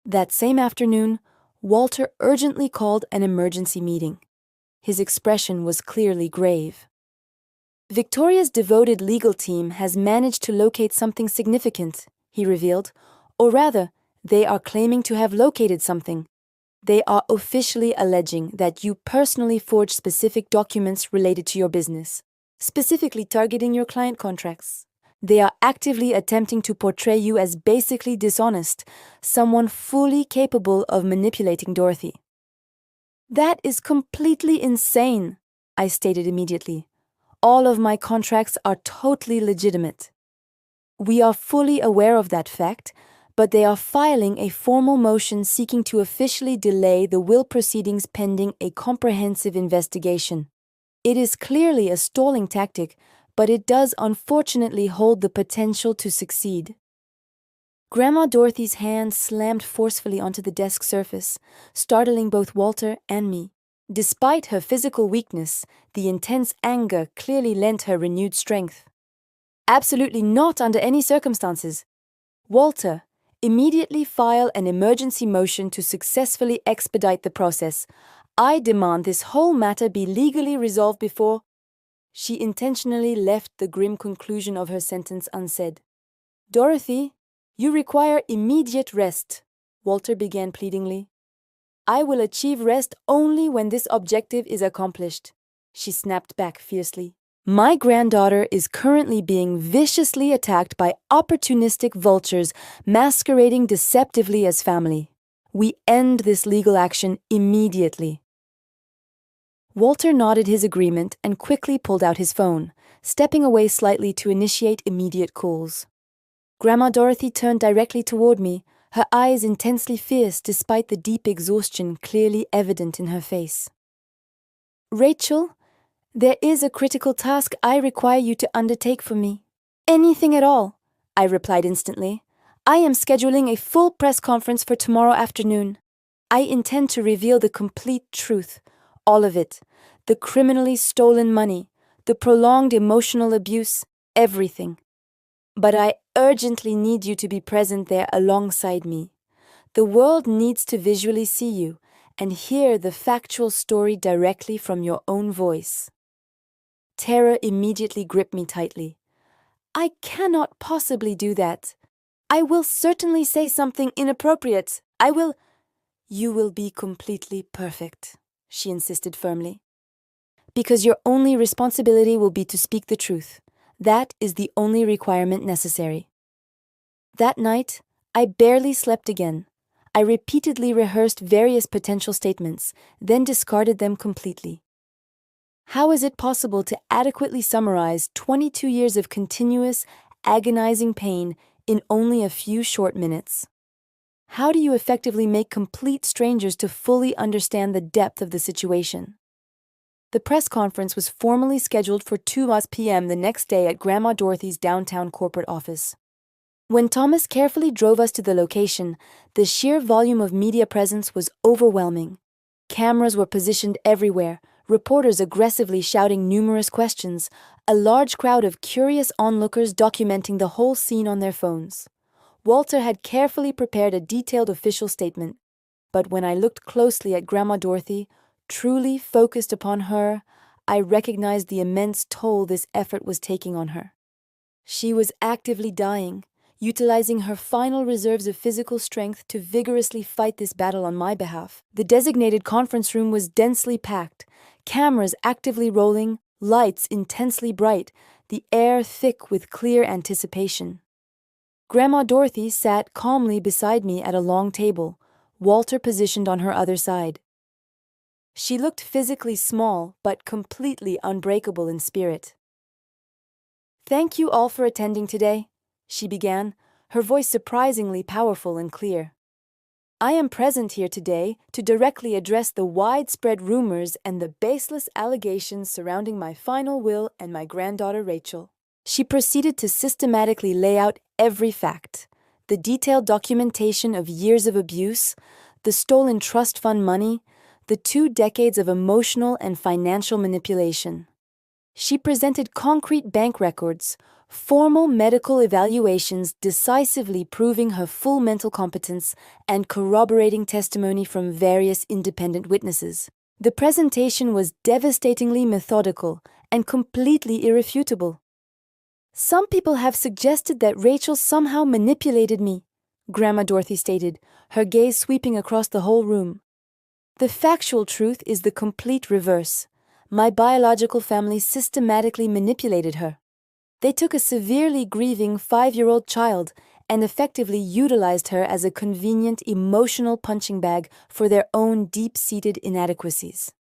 That same afternoon, Walter urgently called an emergency meeting. His expression was clearly grave. Victoria's devoted legal team has managed to locate something significant, he revealed, or rather, they are claiming to have located something. They are officially alleging that you personally forged specific documents related to your business, specifically targeting your client contracts. They are actively attempting to portray you as basically dishonest, someone fully capable of manipulating Dorothy. That is completely insane, I stated immediately. All of my contracts are totally legitimate. We are fully aware of that fact, but they are filing a formal motion seeking to officially delay the will proceedings pending a comprehensive investigation. It is clearly a stalling tactic, but it does unfortunately hold the potential to succeed. Grandma Dorothy's hand slammed forcefully onto the desk surface, startling both Walter and me. Despite her physical weakness, the intense anger clearly lent her renewed strength. Absolutely not under any circumstances. Walter, immediately file an emergency motion to successfully expedite the process. I demand this whole matter be legally resolved before... She intentionally left the grim conclusion of her sentence unsaid. Dorothy, you require immediate rest, Walter began pleadingly. I will achieve rest only when this objective is accomplished, she snapped back fiercely. My granddaughter is currently being viciously attacked by opportunistic vultures masquerading deceptively as family. We end this legal action immediately. Walter nodded his agreement and quickly pulled out his phone, stepping away slightly to initiate immediate calls. Grandma Dorothy turned directly toward me, her eyes intensely fierce despite the deep exhaustion clearly evident in her face. Rachel, there is a critical task I require you to undertake for me. Anything at all, I replied instantly. I am scheduling a full press conference for tomorrow afternoon. I intend to reveal the complete truth, all of it, the criminally stolen money, the prolonged emotional abuse, everything. But I urgently need you to be present there alongside me. The world needs to visually see you and hear the factual story directly from your own voice. Terror immediately gripped me tightly. I cannot possibly do that. I will certainly say something inappropriate. You will be completely perfect, she insisted firmly. Because your only responsibility will be to speak the truth. That is the only requirement necessary. That night, I barely slept again. I repeatedly rehearsed various potential statements, then discarded them completely. How is it possible to adequately summarize 22 years of continuous, agonizing pain in only a few short minutes? How do you effectively make complete strangers to fully understand the depth of the situation? The press conference was formally scheduled for 2 p.m. the next day at Grandma Dorothy's downtown corporate office. When Thomas carefully drove us to the location, the sheer volume of media presence was overwhelming. Cameras were positioned everywhere, reporters aggressively shouting numerous questions, a large crowd of curious onlookers documenting the whole scene on their phones. Walter had carefully prepared a detailed official statement, but when I looked closely at Grandma Dorothy, truly focused upon her, I recognized the immense toll this effort was taking on her. She was actively dying, utilizing her final reserves of physical strength to vigorously fight this battle on my behalf. The designated conference room was densely packed, cameras actively rolling, lights intensely bright, the air thick with clear anticipation. Grandma Dorothy sat calmly beside me at a long table, Walter positioned on her other side. She looked physically small, but completely unbreakable in spirit. Thank you all for attending today, she began, her voice surprisingly powerful and clear. I am present here today to directly address the widespread rumors and the baseless allegations surrounding my final will and my granddaughter Rachel. She proceeded to systematically lay out every fact, the detailed documentation of years of abuse, the stolen trust fund money, the 2 decades of emotional and financial manipulation. She presented concrete bank records, formal medical evaluations decisively proving her full mental competence, and corroborating testimony from various independent witnesses. The presentation was devastatingly methodical and completely irrefutable. Some people have suggested that Rachel somehow manipulated me, Grandma Dorothy stated, her gaze sweeping across the whole room. The factual truth is the complete reverse. My biological family systematically manipulated her. They took a severely grieving 5-year-old child and effectively utilized her as a convenient emotional punching bag for their own deep-seated inadequacies.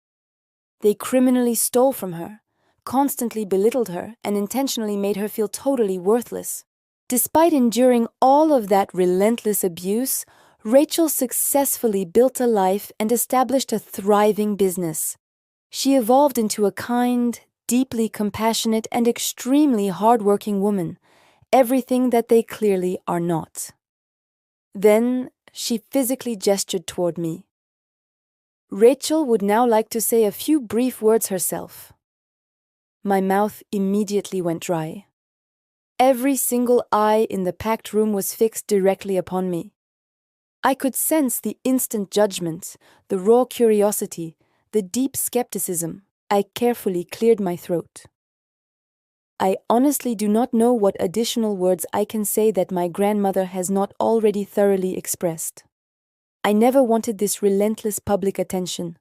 They criminally stole from her, constantly belittled her, and intentionally made her feel totally worthless. Despite enduring all of that relentless abuse, Rachel successfully built a life and established a thriving business. She evolved into a kind, deeply compassionate, and extremely hardworking woman, everything that they clearly are not. Then she physically gestured toward me. Rachel would now like to say a few brief words herself. My mouth immediately went dry. Every single eye in the packed room was fixed directly upon me. I could sense the instant judgment, the raw curiosity, the deep skepticism. I carefully cleared my throat. I honestly do not know what additional words I can say that my grandmother has not already thoroughly expressed. I never wanted this relentless public attention.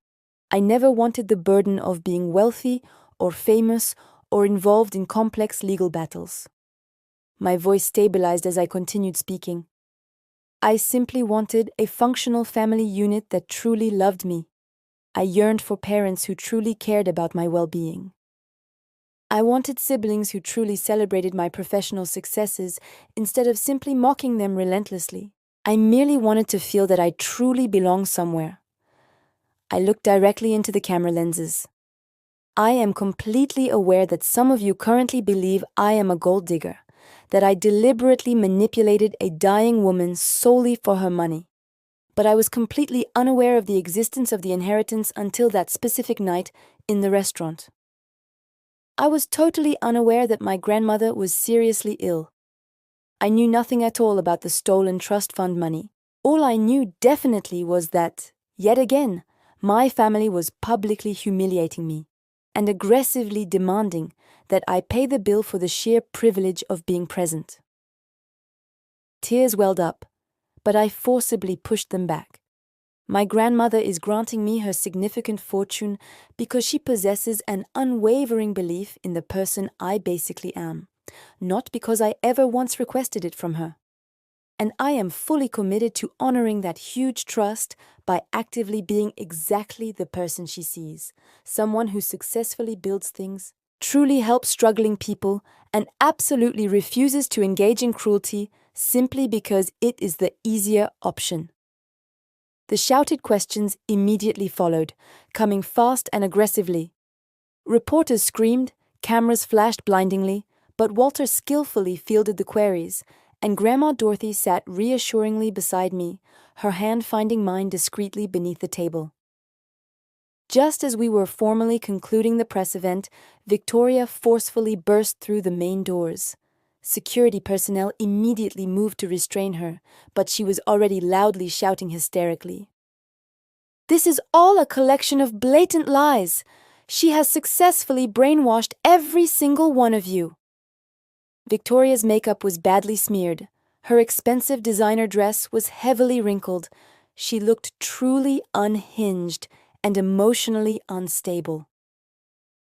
I never wanted the burden of being wealthy or famous or involved in complex legal battles. My voice stabilized as I continued speaking. I simply wanted a functional family unit that truly loved me. I yearned for parents who truly cared about my well-being. I wanted siblings who truly celebrated my professional successes instead of simply mocking them relentlessly. I merely wanted to feel that I truly belonged somewhere. I looked directly into the camera lenses. I am completely aware that some of you currently believe I am a gold digger, that I deliberately manipulated a dying woman solely for her money. But I was completely unaware of the existence of the inheritance until that specific night in the restaurant. I was totally unaware that my grandmother was seriously ill. I knew nothing at all about the stolen trust fund money. All I knew definitely was that, yet again, my family was publicly humiliating me and aggressively demanding that I pay the bill for the sheer privilege of being present. Tears welled up, but I forcibly pushed them back. My grandmother is granting me her significant fortune because she possesses an unwavering belief in the person I basically am, not because I ever once requested it from her. And I am fully committed to honoring that huge trust by actively being exactly the person she sees, someone who successfully builds things, truly helps struggling people, and absolutely refuses to engage in cruelty simply because it is the easier option. The shouted questions immediately followed, coming fast and aggressively. Reporters screamed, cameras flashed blindingly, but Walter skillfully fielded the queries, and Grandma Dorothy sat reassuringly beside me, her hand finding mine discreetly beneath the table. Just as we were formally concluding the press event, Victoria forcefully burst through the main doors. Security personnel immediately moved to restrain her, but she was already loudly shouting hysterically. "This is all a collection of blatant lies. She has successfully brainwashed every single one of you." Victoria's makeup was badly smeared. Her expensive designer dress was heavily wrinkled. She looked truly unhinged and emotionally unstable.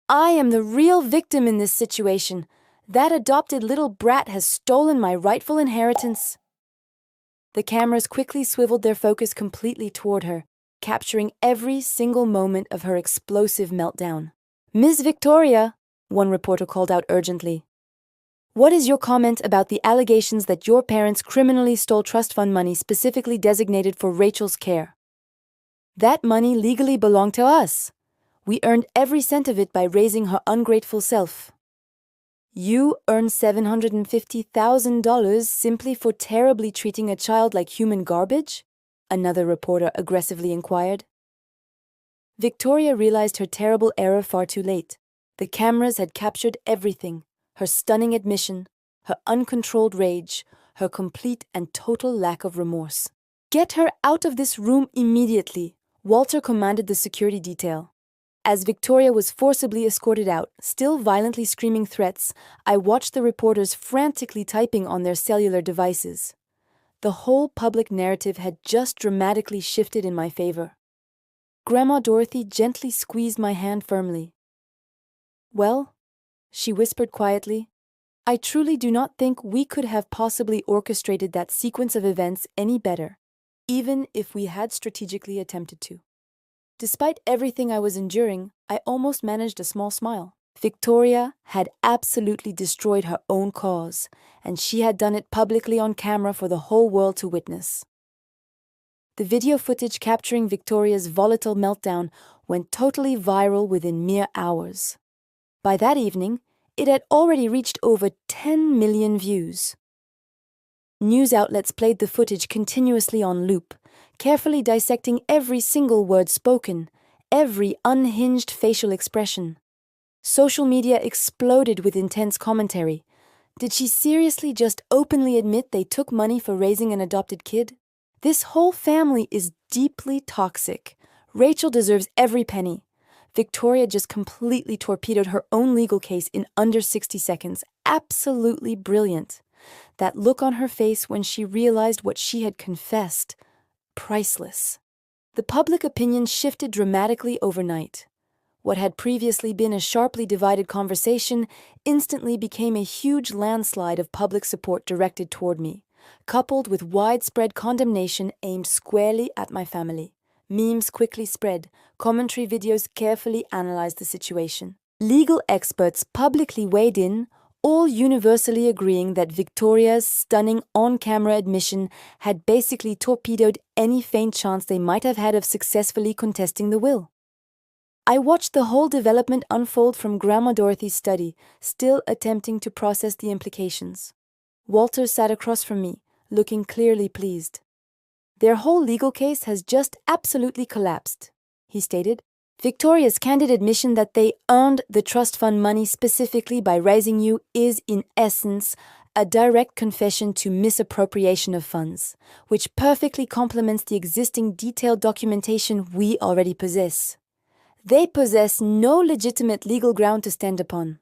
"I am the real victim in this situation. That adopted little brat has stolen my rightful inheritance." The cameras quickly swiveled their focus completely toward her, capturing every single moment of her explosive meltdown. "Ms. Victoria," one reporter called out urgently, "what is your comment about the allegations that your parents criminally stole trust fund money specifically designated for Rachel's care? That money legally belonged to us. We earned every cent of it by raising her ungrateful self." "You earned $750,000 simply for terribly treating a child like human garbage?" another reporter aggressively inquired. Victoria realized her terrible error far too late. The cameras had captured everything: her stunning admission, her uncontrolled rage, her complete and total lack of remorse. "Get her out of this room immediately," Walter commanded the security detail. As Victoria was forcibly escorted out, still violently screaming threats, I watched the reporters frantically typing on their cellular devices. The whole public narrative had just dramatically shifted in my favor. Grandma Dorothy gently squeezed my hand firmly. "Well," she whispered quietly, I truly do not think we could have possibly orchestrated that sequence of events any better, even if we had strategically attempted to. Despite everything I was enduring, I almost managed a small smile. Victoria had absolutely destroyed her own cause, and she had done it publicly on camera for the whole world to witness. The video footage capturing Victoria's volatile meltdown went totally viral within mere hours. By that evening, it had already reached over 10 million views. News outlets played the footage continuously on loop, carefully dissecting every single word spoken, every unhinged facial expression. Social media exploded with intense commentary. Did she seriously just openly admit they took money for raising an adopted kid? This whole family is deeply toxic. Rachel deserves every penny. Victoria just completely torpedoed her own legal case in under 60 seconds. Absolutely brilliant. That look on her face when she realized what she had confessed. Priceless. The public opinion shifted dramatically overnight. What had previously been a sharply divided conversation instantly became a huge landslide of public support directed toward me, coupled with widespread condemnation aimed squarely at my family. Memes quickly spread, commentary videos carefully analyzed the situation. Legal experts publicly weighed in, all universally agreeing that Victoria's stunning on-camera admission had basically torpedoed any faint chance they might have had of successfully contesting the will. I watched the whole development unfold from Grandma Dorothy's study, still attempting to process the implications. Walter sat across from me, looking clearly pleased. "Their whole legal case has just absolutely collapsed," he stated. "Victoria's candid admission that they earned the trust fund money specifically by raising you is, in essence, a direct confession to misappropriation of funds, which perfectly complements the existing detailed documentation we already possess. They possess no legitimate legal ground to stand upon."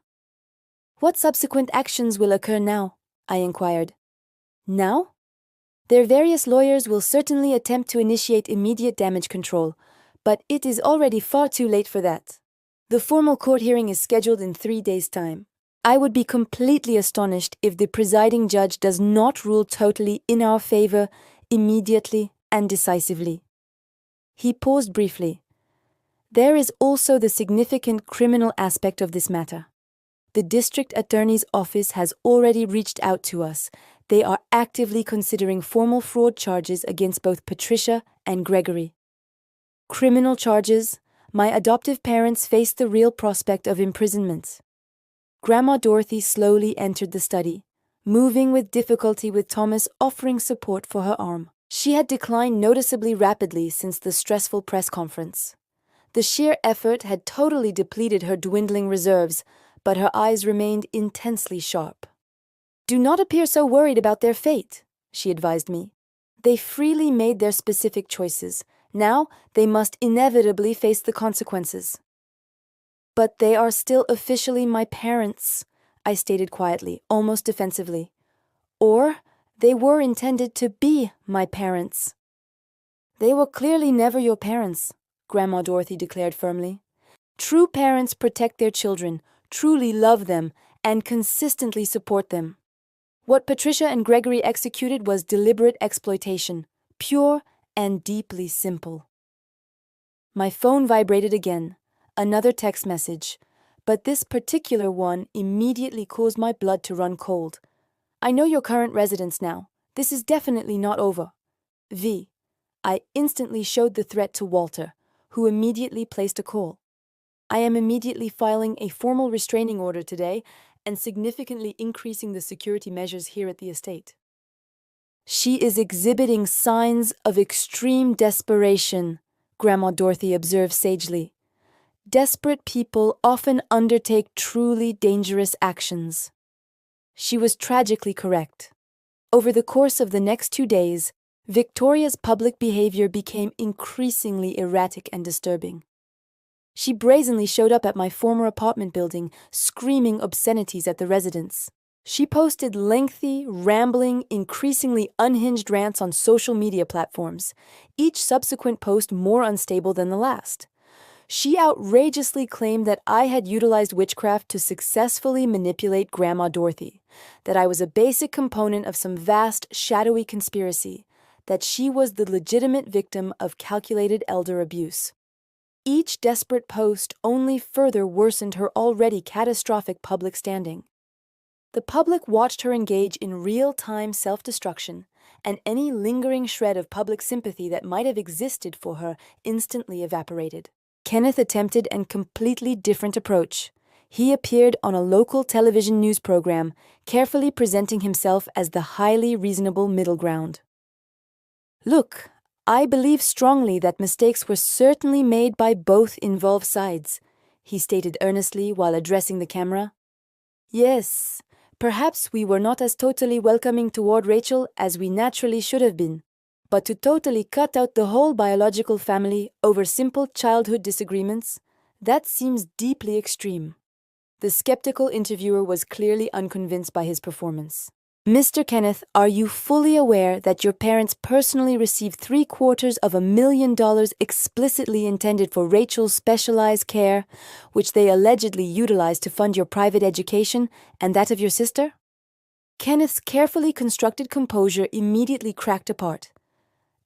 "What subsequent actions will occur now?" I inquired. "Now? Their various lawyers will certainly attempt to initiate immediate damage control, but it is already far too late for that. The formal court hearing is scheduled in 3 days' time. I would be completely astonished if the presiding judge does not rule totally in our favor immediately and decisively." He paused briefly. "There is also the significant criminal aspect of this matter. The district attorney's office has already reached out to us. They are actively considering formal fraud charges against both Patricia and Gregory. Criminal charges, my adoptive parents face the real prospect of imprisonment." Grandma Dorothy slowly entered the study, moving with difficulty with Thomas offering support for her arm. She had declined noticeably rapidly since the stressful press conference. The sheer effort had totally depleted her dwindling reserves, but her eyes remained intensely sharp. "Do not appear so worried about their fate," she advised me. "They freely made their specific choices. Now they must inevitably face the consequences." "But they are still officially my parents," I stated quietly, almost defensively. "Or they were intended to be my parents." "They were clearly never your parents," Grandma Dorothy declared firmly. "True parents protect their children, truly love them, and consistently support them. What Patricia and Gregory executed was deliberate exploitation, pure and deeply simple." My phone vibrated again, another text message, but this particular one immediately caused my blood to run cold. "I know your current residence now. This is definitely not over. V." I instantly showed the threat to Walter, who immediately placed a call. "I am immediately filing a formal restraining order today and significantly increasing the security measures here at the estate." "She is exhibiting signs of extreme desperation," Grandma Dorothy observed sagely. "Desperate people often undertake truly dangerous actions." She was tragically correct. Over the course of the next 2 days, Victoria's public behavior became increasingly erratic and disturbing. She brazenly showed up at my former apartment building, screaming obscenities at the residents. She posted lengthy, rambling, increasingly unhinged rants on social media platforms, each subsequent post more unstable than the last. She outrageously claimed that I had utilized witchcraft to successfully manipulate Grandma Dorothy, that I was a basic component of some vast, shadowy conspiracy, that she was the legitimate victim of calculated elder abuse. Each desperate post only further worsened her already catastrophic public standing. The public watched her engage in real-time self-destruction, and any lingering shred of public sympathy that might have existed for her instantly evaporated. Kenneth attempted a completely different approach. He appeared on a local television news program, carefully presenting himself as the highly reasonable middle ground. "Look, I believe strongly that mistakes were certainly made by both involved sides," he stated earnestly while addressing the camera. "Yes, perhaps we were not as totally welcoming toward Rachel as we naturally should have been. But to totally cut out the whole biological family over simple childhood disagreements, that seems deeply extreme." The skeptical interviewer was clearly unconvinced by his performance. "Mr. Kenneth, are you fully aware that your parents personally received $750,000 explicitly intended for Rachel's specialized care, which they allegedly utilized to fund your private education and that of your sister?" Kenneth's carefully constructed composure immediately cracked apart.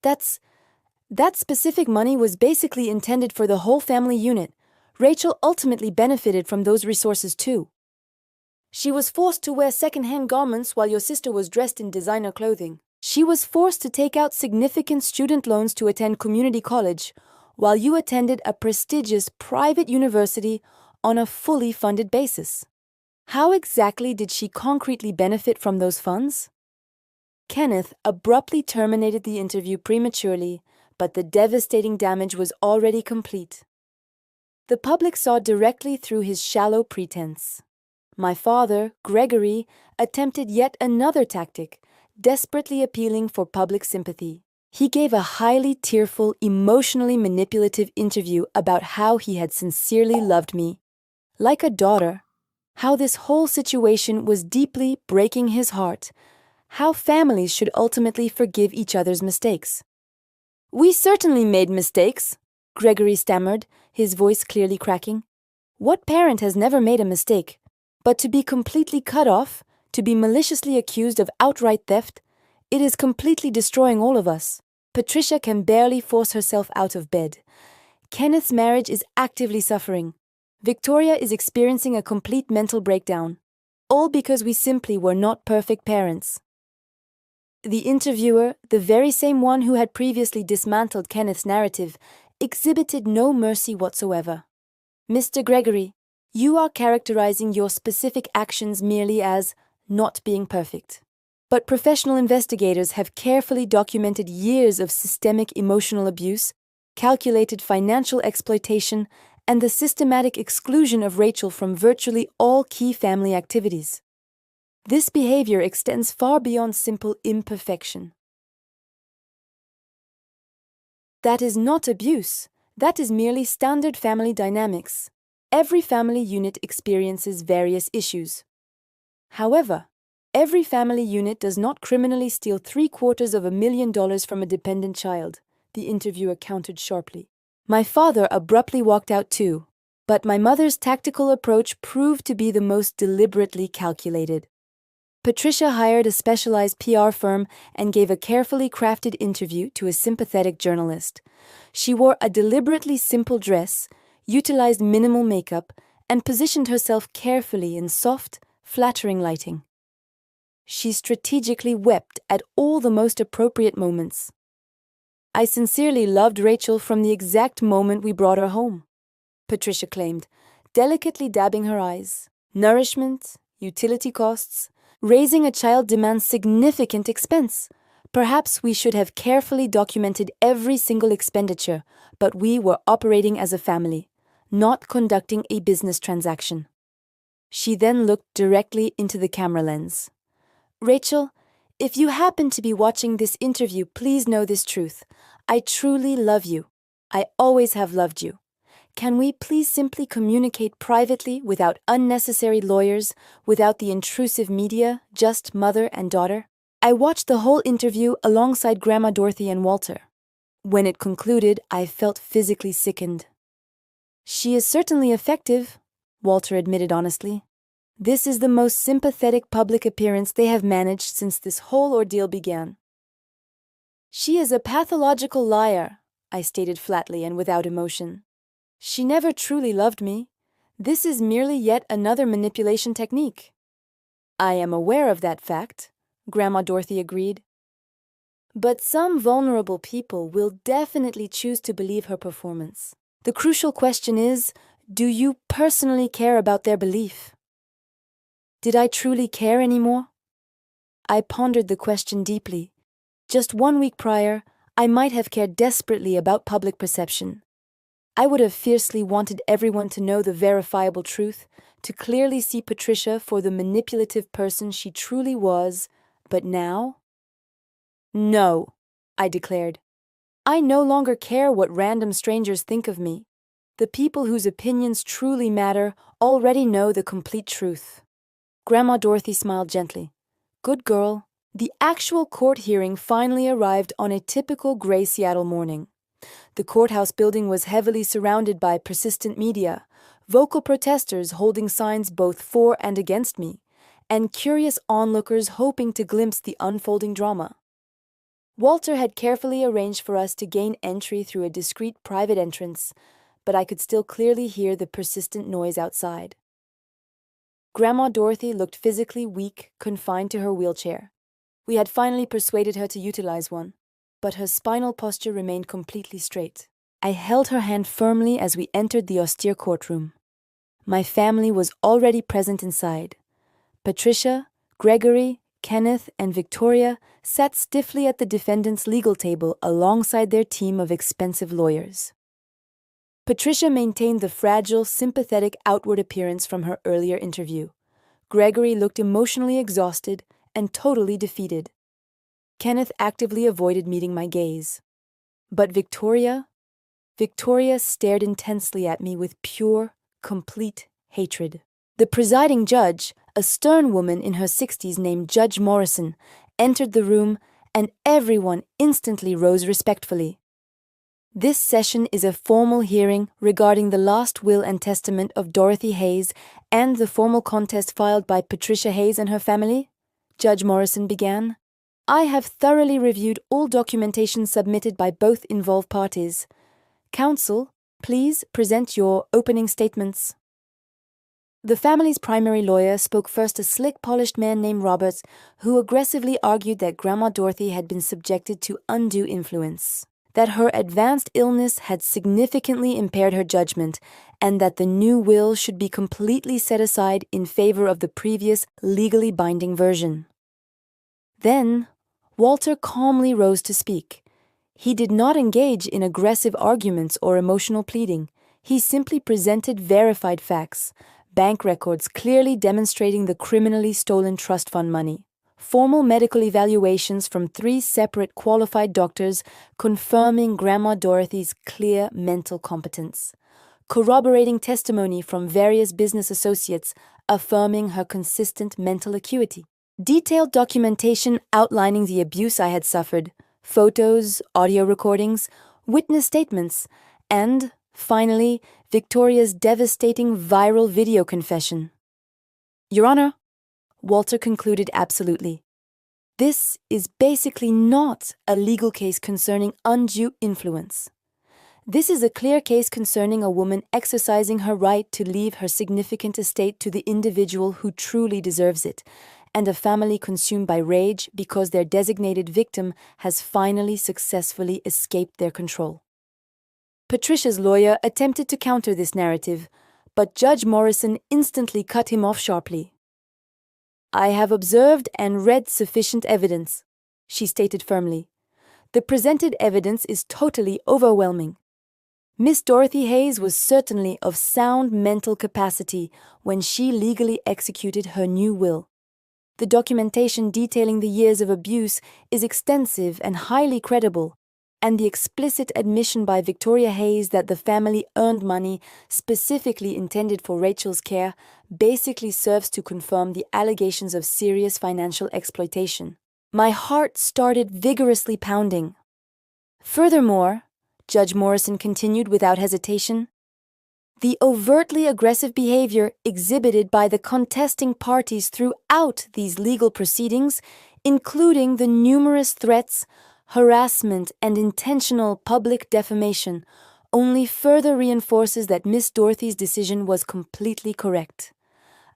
That specific money was basically intended for the whole family unit. Rachel ultimately benefited from those resources too. She was forced to wear second-hand garments while your sister was dressed in designer clothing. She was forced to take out significant student loans to attend community college, while you attended a prestigious private university on a fully funded basis. How exactly did she concretely benefit from those funds? Kenneth abruptly terminated the interview prematurely, but the devastating damage was already complete. The public saw directly through his shallow pretense. My father, Gregory, attempted yet another tactic, desperately appealing for public sympathy. He gave a highly tearful, emotionally manipulative interview about how he had sincerely loved me, like a daughter, how this whole situation was deeply breaking his heart, how families should ultimately forgive each other's mistakes. "We certainly made mistakes," Gregory stammered, his voice clearly cracking. "What parent has never made a mistake? But to be completely cut off, to be maliciously accused of outright theft, it is completely destroying all of us. Patricia can barely force herself out of bed. Kenneth's marriage is actively suffering. Victoria is experiencing a complete mental breakdown, all because we simply were not perfect parents." The interviewer, the very same one who had previously dismantled Kenneth's narrative, exhibited no mercy whatsoever. "Mr. Gregory, you are characterizing your specific actions merely as not being perfect. But professional investigators have carefully documented years of systemic emotional abuse, calculated financial exploitation, and the systematic exclusion of Rachel from virtually all key family activities. This behavior extends far beyond simple imperfection." "That is not abuse. That is merely standard family dynamics. Every family unit experiences various issues. However, every family unit does not criminally steal $750,000 from a dependent child," the interviewer countered sharply. "My father abruptly walked out too, but my mother's tactical approach proved to be the most deliberately calculated. Patricia hired a specialized PR firm and gave a carefully crafted interview to a sympathetic journalist. She wore a deliberately simple dress, utilized minimal makeup, and positioned herself carefully in soft, flattering lighting. She strategically wept at all the most appropriate moments. I sincerely loved Rachel from the exact moment we brought her home," Patricia claimed, delicately dabbing her eyes. "Nourishment, utility costs. Raising a child demands significant expense. Perhaps we should have carefully documented every single expenditure, but we were operating as a family, not conducting a business transaction." She then looked directly into the camera lens. "Rachel, if you happen to be watching this interview, please know this truth. I truly love you. I always have loved you. Can we please simply communicate privately without unnecessary lawyers, without the intrusive media, just mother and daughter?" I watched the whole interview alongside Grandma Dorothy and Walter. When it concluded, I felt physically sickened. She is certainly effective, Walter admitted honestly. This is the most sympathetic public appearance they have managed since this whole ordeal began. She is a pathological liar, I stated flatly and without emotion. She never truly loved me. This is merely yet another manipulation technique. I am aware of that fact, Grandma Dorothy agreed. But some vulnerable people will definitely choose to believe her performance. The crucial question is, do you personally care about their belief? Did I truly care anymore? I pondered the question deeply. Just 1 week prior, I might have cared desperately about public perception. I would have fiercely wanted everyone to know the verifiable truth, to clearly see Patricia for the manipulative person she truly was, but now? No, I declared. I no longer care what random strangers think of me. The people whose opinions truly matter already know the complete truth. Grandma Dorothy smiled gently. Good girl. The actual court hearing finally arrived on a typical gray Seattle morning. The courthouse building was heavily surrounded by persistent media, vocal protesters holding signs both for and against me, and curious onlookers hoping to glimpse the unfolding drama. Walter had carefully arranged for us to gain entry through a discreet private entrance, but I could still clearly hear the persistent noise outside. Grandma Dorothy looked physically weak, confined to her wheelchair. We had finally persuaded her to utilize one, but her spinal posture remained completely straight. I held her hand firmly as we entered the austere courtroom. My family was already present inside. Patricia, Gregory, Kenneth, and Victoria sat stiffly at the defendant's legal table alongside their team of expensive lawyers. Patricia maintained the fragile, sympathetic outward appearance from her earlier interview. Gregory looked emotionally exhausted and totally defeated. Kenneth actively avoided meeting my gaze. But Victoria stared intensely at me with pure, complete hatred. The presiding judge, a stern woman in her 60s named Judge Morrison, entered the room, and everyone instantly rose respectfully. This session is a formal hearing regarding the last will and testament of Dorothy Hayes and the formal contest filed by Patricia Hayes and her family, Judge Morrison began. I have thoroughly reviewed all documentation submitted by both involved parties. Counsel, please present your opening statements. The family's primary lawyer spoke first, a slick, polished man named Roberts, who aggressively argued that Grandma Dorothy had been subjected to undue influence, that her advanced illness had significantly impaired her judgment, and that the new will should be completely set aside in favor of the previous, legally binding version. Then, Walter calmly rose to speak. He did not engage in aggressive arguments or emotional pleading. He simply presented verified facts, bank records clearly demonstrating the criminally stolen trust fund money, formal medical evaluations from 3 separate qualified doctors confirming Grandma Dorothy's clear mental competence, corroborating testimony from various business associates affirming her consistent mental acuity, detailed documentation outlining the abuse I had suffered, photos, audio recordings, witness statements, and, finally, Victoria's devastating viral video confession. Your Honor, Walter concluded absolutely. This is basically not a legal case concerning undue influence. This is a clear case concerning a woman exercising her right to leave her significant estate to the individual who truly deserves it, and a family consumed by rage because their designated victim has finally successfully escaped their control. Patricia's lawyer attempted to counter this narrative, but Judge Morrison instantly cut him off sharply. I have observed and read sufficient evidence, she stated firmly. The presented evidence is totally overwhelming. Miss Dorothy Hayes was certainly of sound mental capacity when she legally executed her new will. The documentation detailing the years of abuse is extensive and highly credible, and the explicit admission by Victoria Hayes that the family earned money specifically intended for Rachel's care basically serves to confirm the allegations of serious financial exploitation. My heart started vigorously pounding. Furthermore, Judge Morrison continued without hesitation, The overtly aggressive behavior exhibited by the contesting parties throughout these legal proceedings, including the numerous threats, harassment, and intentional public defamation, only further reinforces that Miss Dorothy's decision was completely correct.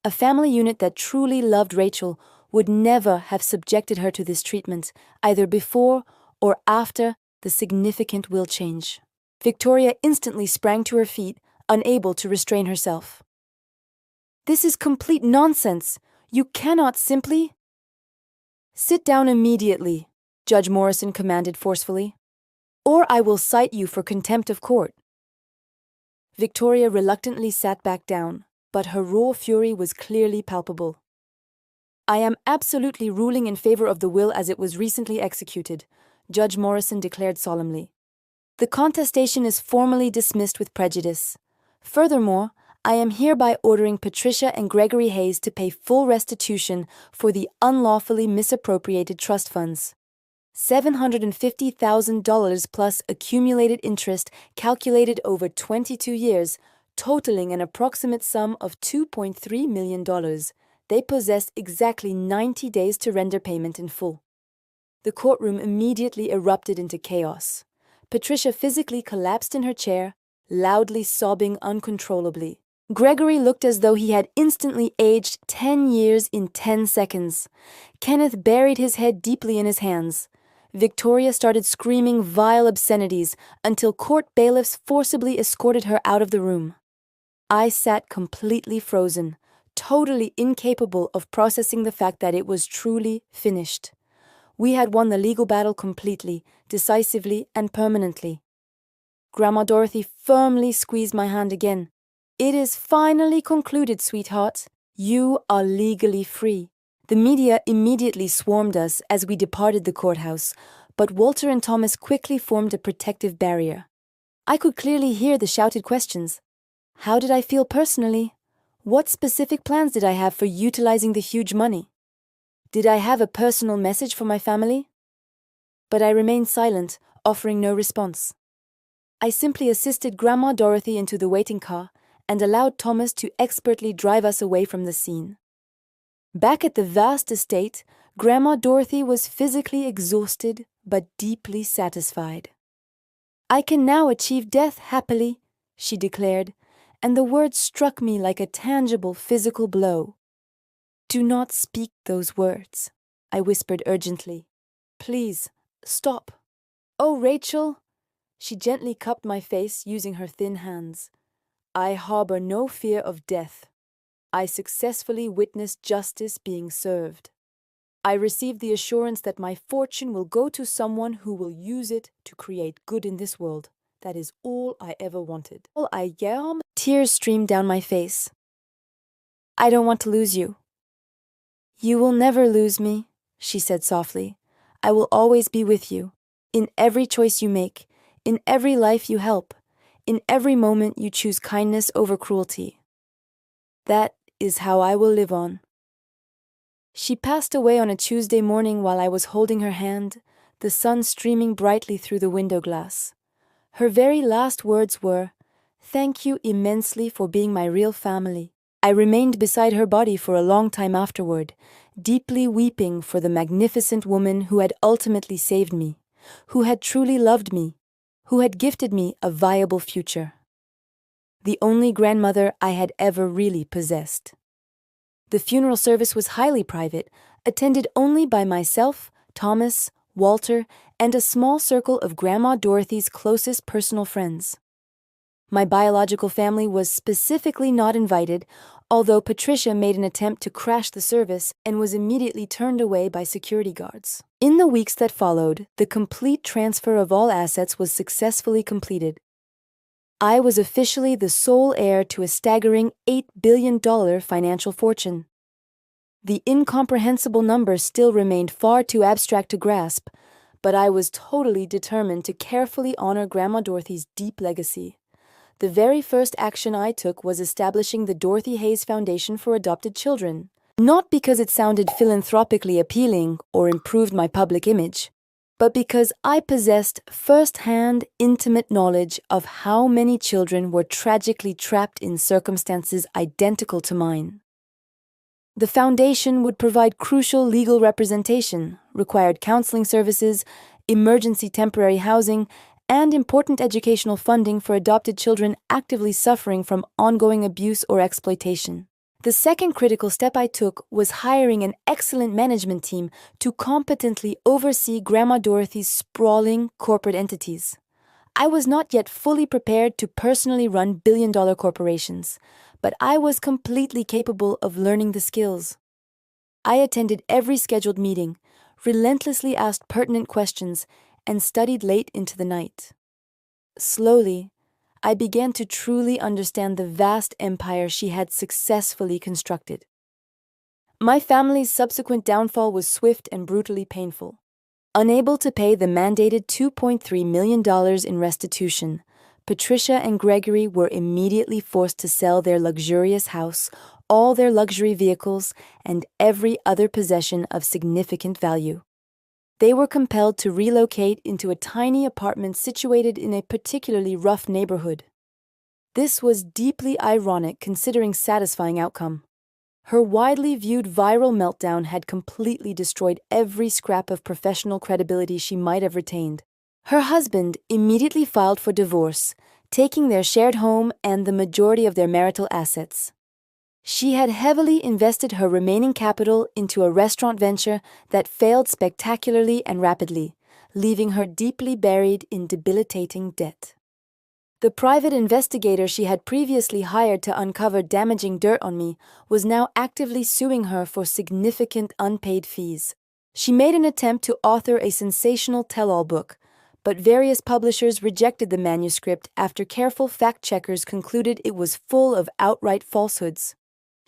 A family unit that truly loved Rachel would never have subjected her to this treatment, either before or after the significant will change. Victoria instantly sprang to her feet, unable to restrain herself. "This is complete nonsense. You cannot simply—" "Sit down immediately," Judge Morrison commanded forcefully, "or I will cite you for contempt of court." Victoria reluctantly sat back down, but her raw fury was clearly palpable. "I am absolutely ruling in favor of the will as it was recently executed," Judge Morrison declared solemnly. "The contestation is formally dismissed with prejudice. Furthermore, I am hereby ordering Patricia and Gregory Hayes to pay full restitution for the unlawfully misappropriated trust funds. $750,000 plus accumulated interest calculated over 22 years, totaling an approximate sum of $2.3 million. They possessed exactly 90 days to render payment in full." The courtroom immediately erupted into chaos. Patricia physically collapsed in her chair, loudly sobbing uncontrollably. Gregory looked as though he had instantly aged 10 years in 10 seconds. Kenneth buried his head deeply in his hands. Victoria started screaming vile obscenities until court bailiffs forcibly escorted her out of the room. I sat completely frozen, totally incapable of processing the fact that it was truly finished. We had won the legal battle completely, decisively, and permanently. Grandma Dorothy firmly squeezed my hand again. "It is finally concluded, sweetheart. You are legally free." The media immediately swarmed us as we departed the courthouse, but Walter and Thomas quickly formed a protective barrier. I could clearly hear the shouted questions. How did I feel personally? What specific plans did I have for utilizing the huge money? Did I have a personal message for my family? But I remained silent, offering no response. I simply assisted Grandma Dorothy into the waiting car and allowed Thomas to expertly drive us away from the scene. Back at the vast estate, Grandma Dorothy was physically exhausted but deeply satisfied. "I can now achieve death happily," she declared, and the words struck me like a tangible physical blow. "Do not speak those words," I whispered urgently. "Please, stop." "Oh, Rachel," she gently cupped my face using her thin hands. "I harbor no fear of death. I successfully witnessed justice being served. I received the assurance that my fortune will go to someone who will use it to create good in this world. That is all I ever wanted." Tears streamed down my face. "I don't want to lose you." "You will never lose me," she said softly. "I will always be with you, in every choice you make, in every life you help, in every moment you choose kindness over cruelty. That is how I will live on." She passed away on a Tuesday morning while I was holding her hand, the sun streaming brightly through the window glass. Her very last words were, "Thank you immensely for being my real family." I remained beside her body for a long time afterward, deeply weeping for the magnificent woman who had ultimately saved me, who had truly loved me, who had gifted me a viable future. The only grandmother I had ever really possessed. The funeral service was highly private, attended only by myself, Thomas, Walter, and a small circle of Grandma Dorothy's closest personal friends. My biological family was specifically not invited, although Patricia made an attempt to crash the service and was immediately turned away by security guards. In the weeks that followed, the complete transfer of all assets was successfully completed. I was officially the sole heir to a staggering $8 billion financial fortune. The incomprehensible number still remained far too abstract to grasp, but I was totally determined to carefully honor Grandma Dorothy's deep legacy. The very first action I took was establishing the Dorothy Hayes Foundation for Adopted Children, not because it sounded philanthropically appealing or improved my public image, but because I possessed first-hand, intimate knowledge of how many children were tragically trapped in circumstances identical to mine. The foundation would provide crucial legal representation, required counseling services, emergency temporary housing, and important educational funding for adopted children actively suffering from ongoing abuse or exploitation. The second critical step I took was hiring an excellent management team to competently oversee Grandma Dorothy's sprawling corporate entities. I was not yet fully prepared to personally run billion-dollar corporations, but I was completely capable of learning the skills. I attended every scheduled meeting, relentlessly asked pertinent questions, and studied late into the night. Slowly, I began to truly understand the vast empire she had successfully constructed. My family's subsequent downfall was swift and brutally painful. Unable to pay the mandated $2.3 million in restitution, Patricia and Gregory were immediately forced to sell their luxurious house, all their luxury vehicles, and every other possession of significant value. They were compelled to relocate into a tiny apartment situated in a particularly rough neighborhood. This was deeply ironic considering satisfying outcome. Her widely viewed viral meltdown had completely destroyed every scrap of professional credibility she might have retained. Her husband immediately filed for divorce, taking their shared home and the majority of their marital assets. She had heavily invested her remaining capital into a restaurant venture that failed spectacularly and rapidly, leaving her deeply buried in debilitating debt. The private investigator she had previously hired to uncover damaging dirt on me was now actively suing her for significant unpaid fees. She made an attempt to author a sensational tell-all book, but various publishers rejected the manuscript after careful fact-checkers concluded it was full of outright falsehoods.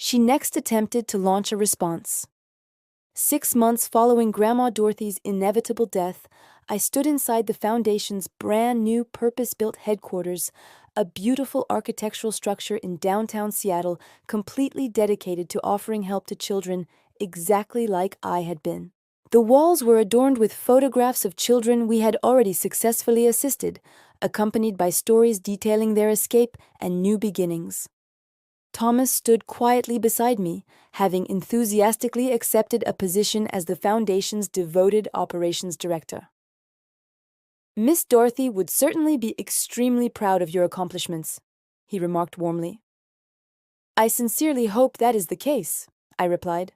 She next attempted to launch a response. 6 months following Grandma Dorothy's inevitable death, I stood inside the foundation's brand new purpose-built headquarters, a beautiful architectural structure in downtown Seattle completely dedicated to offering help to children exactly like I had been. The walls were adorned with photographs of children we had already successfully assisted, accompanied by stories detailing their escape and new beginnings. Thomas stood quietly beside me, having enthusiastically accepted a position as the Foundation's devoted operations director. "Miss Dorothy would certainly be extremely proud of your accomplishments," he remarked warmly. "I sincerely hope that is the case," I replied.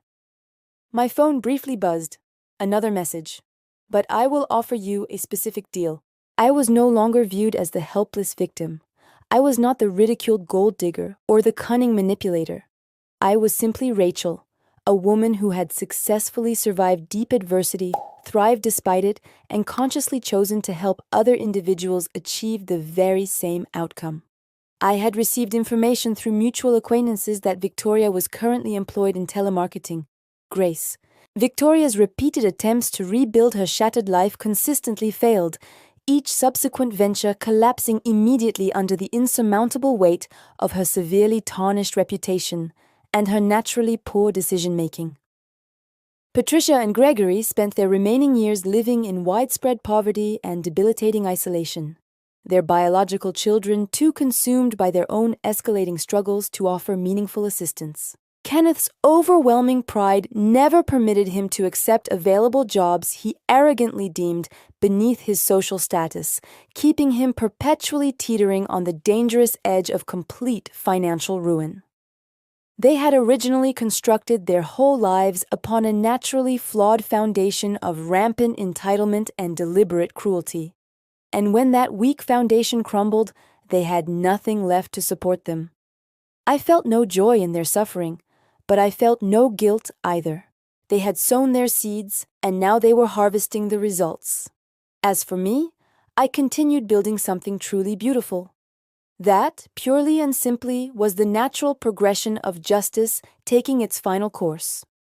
My phone briefly buzzed. Another message. "But I will offer you a specific deal." I was no longer viewed as the helpless victim. I was not the ridiculed gold digger or the cunning manipulator. I was simply Rachel, a woman who had successfully survived deep adversity, thrived despite it, and consciously chosen to help other individuals achieve the very same outcome. I had received information through mutual acquaintances that Victoria was currently employed in telemarketing. Grace. Victoria's repeated attempts to rebuild her shattered life consistently failed, each subsequent venture collapsing immediately under the insurmountable weight of her severely tarnished reputation and her naturally poor decision-making. Patricia and Gregory spent their remaining years living in widespread poverty and debilitating isolation, their biological children too consumed by their own escalating struggles to offer meaningful assistance. Kenneth's overwhelming pride never permitted him to accept available jobs he arrogantly deemed beneath his social status, keeping him perpetually teetering on the dangerous edge of complete financial ruin. They had originally constructed their whole lives upon a naturally flawed foundation of rampant entitlement and deliberate cruelty. And when that weak foundation crumbled, they had nothing left to support them. I felt no joy in their suffering, but I felt no guilt either. They had sown their seeds, and now they were harvesting the results. As for me, I continued building something truly beautiful. That, purely and simply, was the natural progression of justice taking its final course.